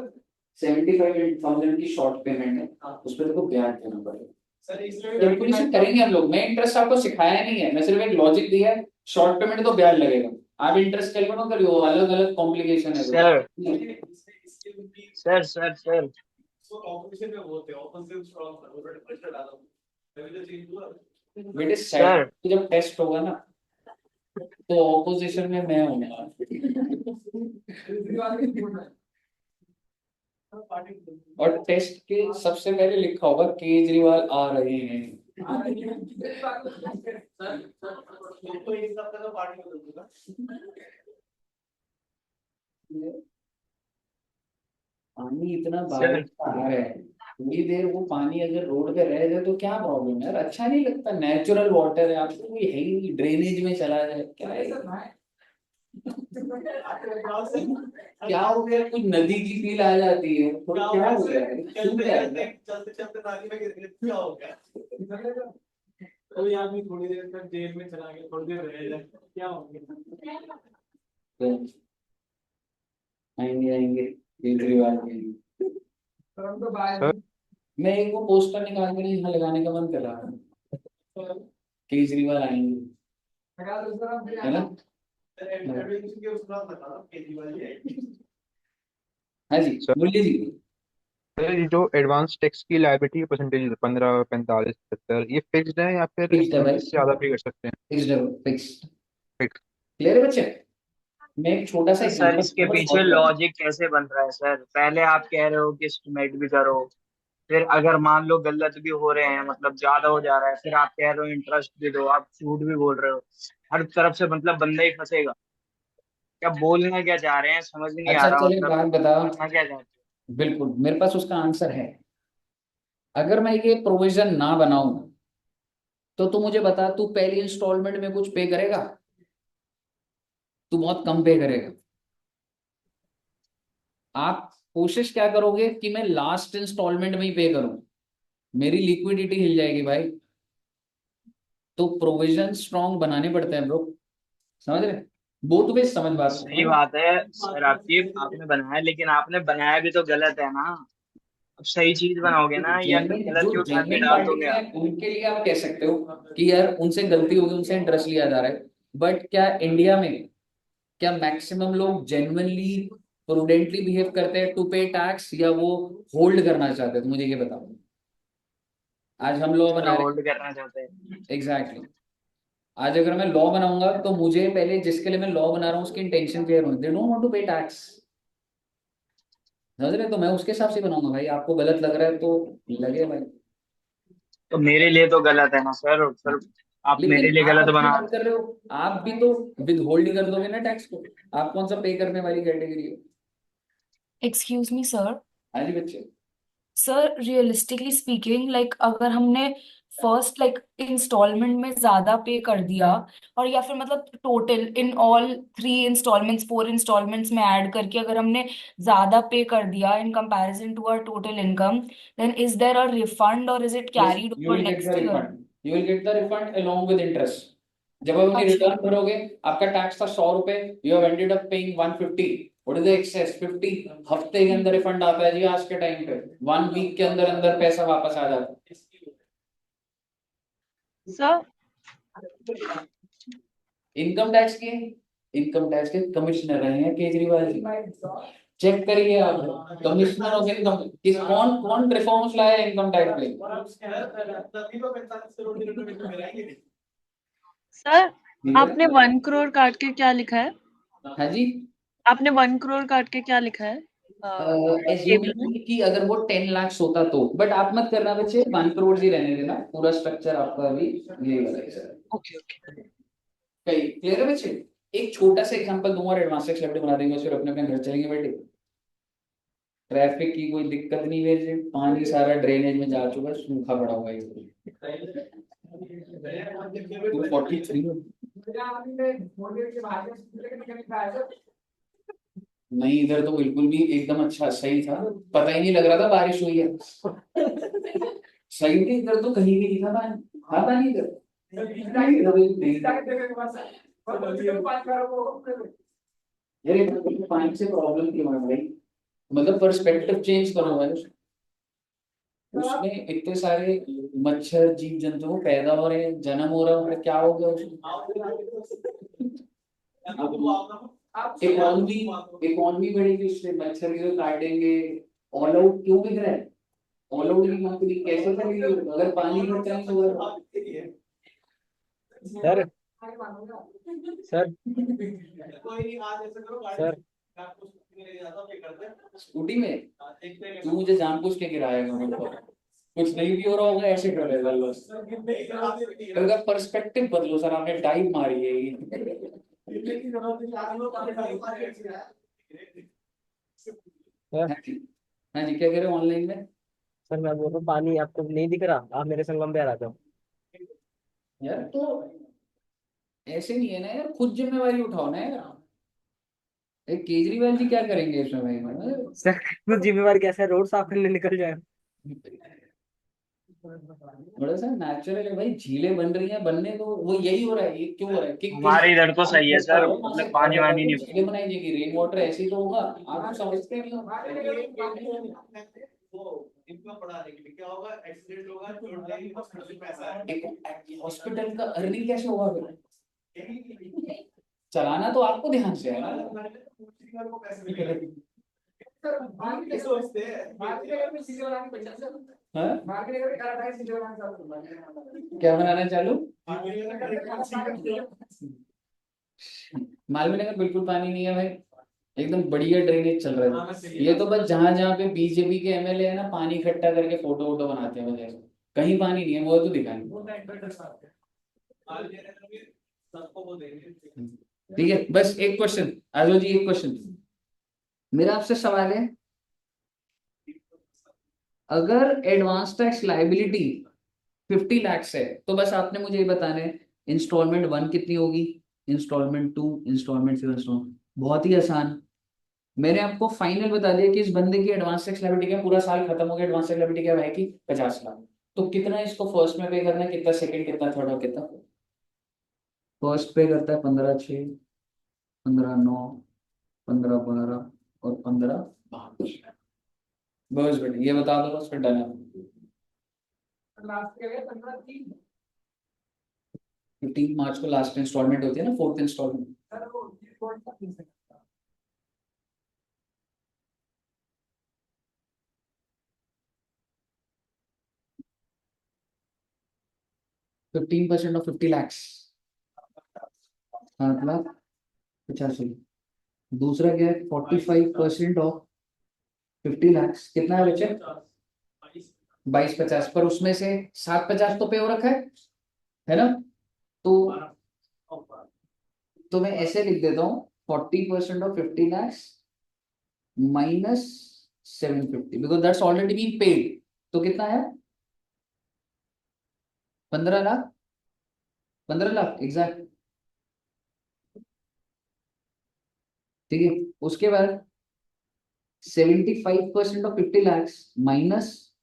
75,000 की शॉर्ट पेमेंट है, उस पर देखो ब्याज देना पड़ेगा। सर इसमें कैलकुलेशन करेंगे हम लोग, मैं इंटरेस्ट आपको सिखाया नहीं है, मैं सिर्फ एक लॉजिक दिया है। शॉर्ट पेमेंट तो ब्याज लगेगा, आप इंटरेस्ट कैलकुलेट करियो, अलग अलग कॉम्प्लिकेशन है sir sir sir sir so opposition में बोलते हैं ऑपोजिशन स्ट्रांग कर वो प्रेशर डाला तभी तो चेंज हुआ बेटे सर सेट जब टेस्ट होगा ना तो ऑपोजिशन में मैं हूँ। और टेस्ट के सबसे पहले लिखा होगा केजरीवाल आ रहे हैं। तो इस हफ्ते तो पार्टी में दूंगा पानी इतना सर बारिश का आ रहा है, थोड़ी देर वो पानी अगर रोड पे रह जाए तो क्या प्रॉब्लम है यार? अच्छा नहीं लगता? नेचुरल वाटर है, आपको कोई है ही नहीं, ड्रेनेज में चला जाए क्या है? क्या हो गया? कुछ नदी की फील आ जाती है तो क्या हो गया? सूख जाएगा। चलते चलते नाली में गिर गए क्या हो गया कोई आदमी थोड़ी देर तक जेल में चला गया थोड़ी देर रह जाए क्या हो गया तो आएंगे आएंगे केजरीवाल की। सर मैं एक वो पोस्टर निकाल कर यहाँ लगाने का मन कर रहा था, केजरीवाल आएंगे, है ना। हाँ जी, सर बोलिए जी। सर, ये जो एडवांस टैक्स की लायबिलिटी की परसेंटेज 15, 45, 70, ये फिक्स्ड है या फिर फिक्स्ड है हम भाई, इससे ज्यादा पे कर सकते हैं? फिक्स्ड है, फिक्स्ड। फिक्स। क्लियर है बच्चे। मैं एक छोटा सा तो सर एग्जांपल इसके दूंगा पीछे सॉल्व करना। लॉजिक कैसे बन रहा है सर? पहले आप कह रहे हो कि एस्टिमेट भी करो, फिर अगर मान लो गलत भी हो रहे हैं, मतलब ज्यादा हो जा रहा है, फिर आप कह रहे हो इंटरेस्ट भी दो, आप झूठ भी बोल रहे हो। हर तरफ से मतलब बंदा ही फंसेगा। क्या बोलना क्या चाह रहे हैं समझ नहीं आ अच्छा रहा, चलिए मतलब बात बताओ। करना क्या चाहते बिल्कुल मेरे पास उसका आंसर है। अगर मैं ये प्रोविजन ना बनाऊं तो तू मुझे बता, तू पहली इंस्टॉलमेंट में कुछ पे करेगा? तू बहुत कम पे करेगा। आप कोशिश क्या करोगे कि मैं लास्ट इंस्टॉलमेंट में ही पे करूं, मेरी लिक्विडिटी हिल जाएगी भाई। तो प्रोविजन स्ट्रॉन्ग बनाने पड़ते हैं ब्रो, समझ रहे। बोथ वे समझ हो? बात सही को। बात है सर आपकी, आपने बनाया, लेकिन आपने बनाया भी तो गलत है ना। अब सही चीज बनाओगे ना, या फिर जेन्युइन गलत जो ही उठा के जेन्युइन डाल पार्टी दोगे है आप? उनके लिए आप कह सकते हो कि यार उनसे गलती होगी, उनसे इंटरेस्ट लिया जा रहा है। बट क्या इंडिया में, क्या मैक्सिमम लोग जेन्युइनली प्रूडेंटली बिहेव करते हैं टू पे टैक्स, या वो होल्ड करना चाहते हैं? तो मुझे ये बताओ। आज हम लॉ सर बना रहे होल्ड करना चाहते हैं। हैं, एग्जैक्टली। आज अगर मैं लॉ बनाऊंगा तो मुझे पहले जिसके लिए मैं लॉ बना रहा हूँ उसकी इंटेंशन क्लियर होनी, they don't want to pay tax, समझ रहे। तो मैं उसके हिसाब से बनाऊंगा भाई। आपको गलत लग रहा है तो लगे भाई। तो मेरे लिए तो गलत है ना सर, फिर आप मेरे लेकिन लिए आप गलत अपनी बना बात रहे कर रहे हो, आप भी तो विद होल्ड कर दोगे ना टैक्स को। आप कौन सा पे करने वाली कैटेगरी है? Excuse me sir. हाँ जी बच्चे। सर रियलिस्टिकली स्पीकिंग, लाइक अगर हमने फर्स्ट लाइक इंस्टॉलमेंट में ज्यादा पे कर दिया, और या फिर मतलब total in all 3 installments 4 installments में ऐड करके अगर हमने ज्यादा पे कर दिया in comparison to our total income, then is there a refund or is it yes, carried you over will get the next year? Refund. You will get the refund along with interest. जब आप अपनी अच्छा। Return भरोगे, आपका tax था 100 रुपए, you have ended up paying 150। What is the excess? 50। हफ्ते के अंदर रिफंड आता है जी आज के टाइम पे। 1 वीक के अंदर अंदर पैसा वापस आ जाता है। सर इनकम टैक्स के कमिश्नर रहे हैं केजरीवाल जी। चेक करिए आप, कमिश्नर ऑफ इनकम, किस कौन कौन रिफॉर्म्स लाया इनकम टैक्स में। सर आपने 1 करोड़ काट के क्या लिखा है? हाँ जी। आपने 1 करोड़ काट के क्या लिखा है टेबल में? एज्यूमिंग कि अगर वो 10 लाख होता तो, बट आप मत करना बच्चे, 1 करोड़ ही रहने देना। पूरा स्ट्रक्चर आपका अभी ये वाला है सर। Okay okay. कहीं क्लियर है बच्चे। एक छोटा सा एग्जांपल दूंगा और एडवांस टैक्स लिमिट बना देंगे, फिर अपने अपने घर चलेंगे बेटे। ट्रैफिक की कोई दिक्कत नहीं है जी, पानी सारा ड्रेनेज में जा चुका है, सूखा पड़ा हुआ है ये। 243 नहीं, इधर तो बिल्कुल भी एकदम अच्छा सही था, पता ही नहीं लग रहा था बारिश हुई है। सही थी, इधर तो कहीं भी नहीं था पानी। था पानी इधर? यार ये पानी से प्रॉब्लम क्यों है भाई? मतलब पर्सपेक्टिव चेंज करो भाई। उसमें इतने सारे मच्छर जीव जंतु वो पैदा हो रहे हैं, जन्म हो रहा है उनका, क्या हो गया उसमें? इकोनॉमी इकोनॉमी बढ़ेगी उससे, मच्छर जो काटेंगे। ऑल आउट क्यों दिख रहा है? ऑल आउट की कंपनी कैसे चलेगी अगर पानी भर जाए तो? सर सर सर स्कूटी में तू मुझे जानबूझ के गिराएगा मतलब, कुछ नहीं भी हो रहा होगा ऐसे कर रहे बस। अगर पर्सपेक्टिव बदलो सर, आपने डाइव मारी है ये। सर हाँ जी। हाँ जी, क्या कह रहे हो ऑनलाइन में? सर मैं बोल रहा हूँ, पानी आपको नहीं दिख रहा? आप मेरे संगम पे आ जाते हो। यार तो ऐसे नहीं है ना यार, खुद जिम्मेवारी उठाओ ना यार। केजरीवाल जी क्या करेंगे इसमें भाई? सर कुछ जिम्मेवार कैसे रोड साफ करने निकल जाए? बड़ा सा नेचुरल है भाई, झीलें बन रही हैं, बनने को वो यही हो रहा है, ये क्यों हो रहा है कि हमारे इधर तो सही है सर, वहां मतलब से घर पानी लगा वानी के नहीं। झीलें बनाई जाएगी, रेन वाटर ऐसे ही तो होगा, आप तो समझते नहीं हो। इतना पढ़ाने के लिए क्या होगा, एक्सीडेंट होगा, जो डेली हॉस्पिटल में पैसा है। एक हॉस्पिटल का अर्निंग कैसे होगा फिर? चलाना तो आपको ध्यान से है ना। हाँ? क्या बनाना चालू? मालवीय नगर बिल्कुल पानी नहीं है भाई, एकदम बढ़िया ड्रेनेज चल रहा है। ये तो बस जहां जहां पे बीजेपी के एमएलए है ना, पानी इकट्ठा करके फोटो वोटो बनाते हैं, वजह से कहीं पानी नहीं है, वो तो दिखाएंगे। ठीक है, बस एक क्वेश्चन, आजो जी एक क्वेश्चन मेरा आपसे सवाल है, अगर एडवांस टैक्स लायबिलिटी 50 लाख है तो बस आपने मुझे ये बताना है इंस्टॉलमेंट 1 कितनी होगी, इंस्टॉलमेंट 2, इंस्टॉलमेंट 3, इंस्टॉलमेंट, बहुत ही आसान। मैंने आपको फाइनल बता दिया कि इस बंदे की एडवांस टैक्स लायबिलिटी क्या, पूरा साल खत्म हो गया, एडवांस टैक्स लायबिलिटी क्या है कि 50 लाख। तो कितना इसको फर्स्ट में पे करना है, कितना सेकंड, कितना थर्ड और कितना? फर्स्ट पे करता है 15/6, 15/9, 15/12 और 15/5। बस बेटा ये बता दो, बस फिर डन है। 15 मार्च को लास्ट इंस्टॉलमेंट होती है ना, 4th इंस्टॉलमेंट। 15% of 50 lakhs, 7,85,000। दूसरा क्या है, 45% ऑफ 50 lakhs, कितना है बच्चे? 22,50, पर उसमें से 7,50 तो पे हो रखा है ना? तो मैं ऐसे लिख देता हूँ 40% of 50 lakhs minus 750, because that's already been paid. तो कितना है? 15 लाख, 15 लाख एग्जैक्ट। ठीक है, उसके बाद 75% ऑफ 50 lakhs माइनस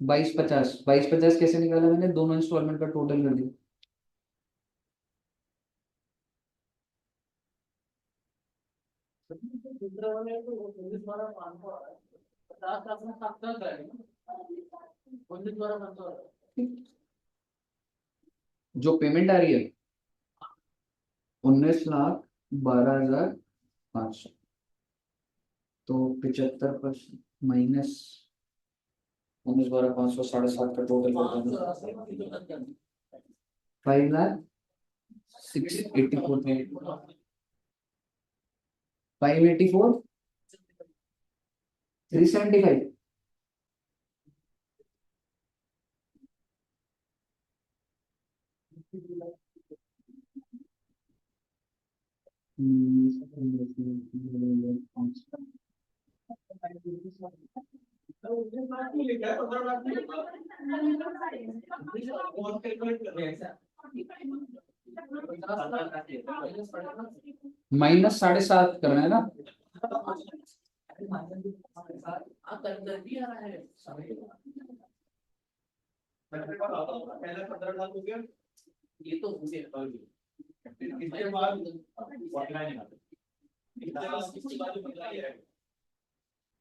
22,50। 22,50 कैसे निकाला मैंने, दोनों इंस्टॉलमेंट का टोटल कर दिया। जो पेमेंट आ रही है 19,12,500, तो 75% माइनस 19,12,500, 7.5 का टोटल कर देना, 5,06,84,000, 584,375। माइनस 7.5 करना है ना? ये तो इसके बाद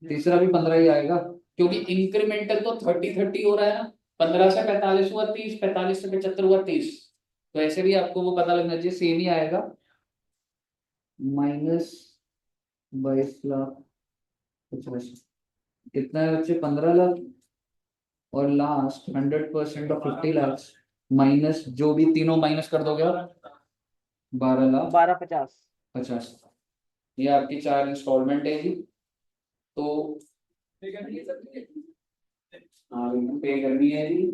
तीसरा भी 15 ही आएगा, क्योंकि इंक्रीमेंटल तो 30-30 हो रहा है ना, 15 से 45 हुआ 30, 45 से 75 हुआ 30, तो ऐसे भी आपको वो पता लगना चाहिए, सेम ही आएगा, माइनस 22,50,000। कितना है बच्चे, 15 लाख, और लास्ट 100% ऑफ 50 लाख माइनस, जो भी तीनों माइनस कर दोगे आप 12,50। 12,50। ये आपकी 4 इंस्टॉलमेंट है जी। तो हाँ पे करनी है जी,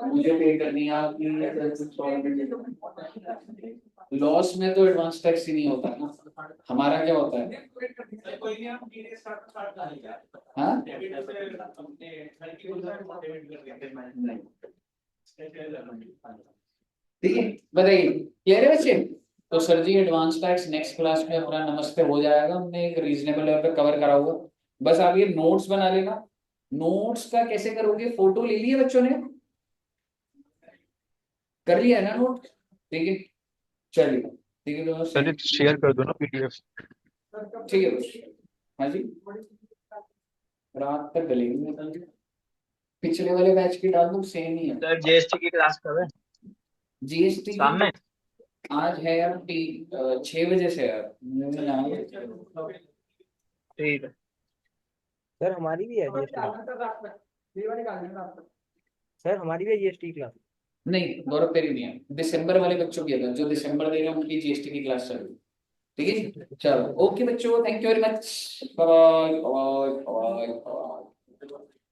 मुझे पे करनी है आपकी इंस्टॉलमेंट। लॉस में तो एडवांस टैक्स ही नहीं होता है ना, हमारा क्या होता है? हाँ ठीक है, बताइए क्लियर है बच्चे? तो सर जी एडवांस टैक्स नेक्स्ट क्लास में अपना नमस्ते हो जाएगा, हमने एक रीजनेबल लेवल पे कवर करा हुआ, बस आप ये नोट्स बना लेना, नोट्स का कैसे करोगे? फोटो ले लिए बच्चों ने? कर लिया है ना नोट? ठीक है, चलिए ठीक है, दोनों सर शेयर कर दो ना पीडीएफ। ठीक है बस। हाँ जी, रात तक गलेंगे। पिछले वाले बैच की डाल दूं, सेम ही है। सर जीएसटी की क्लास कब है? जीएसटी शाम में? आज है यार 6 बजे से यार। ठीक है। सर हमारी भी है जीएसटी क्लास। सर हमारी भी है जीएसटी क्लास। नहीं गौरव, तेरी नहीं है, दिसंबर वाले बच्चों की है, जो दिसंबर दे रहे हैं उनकी जीएसटी की क्लास चल रही है। ठीक है, चलो ओके बच्चों, thank you very much, bye bye bye bye bye.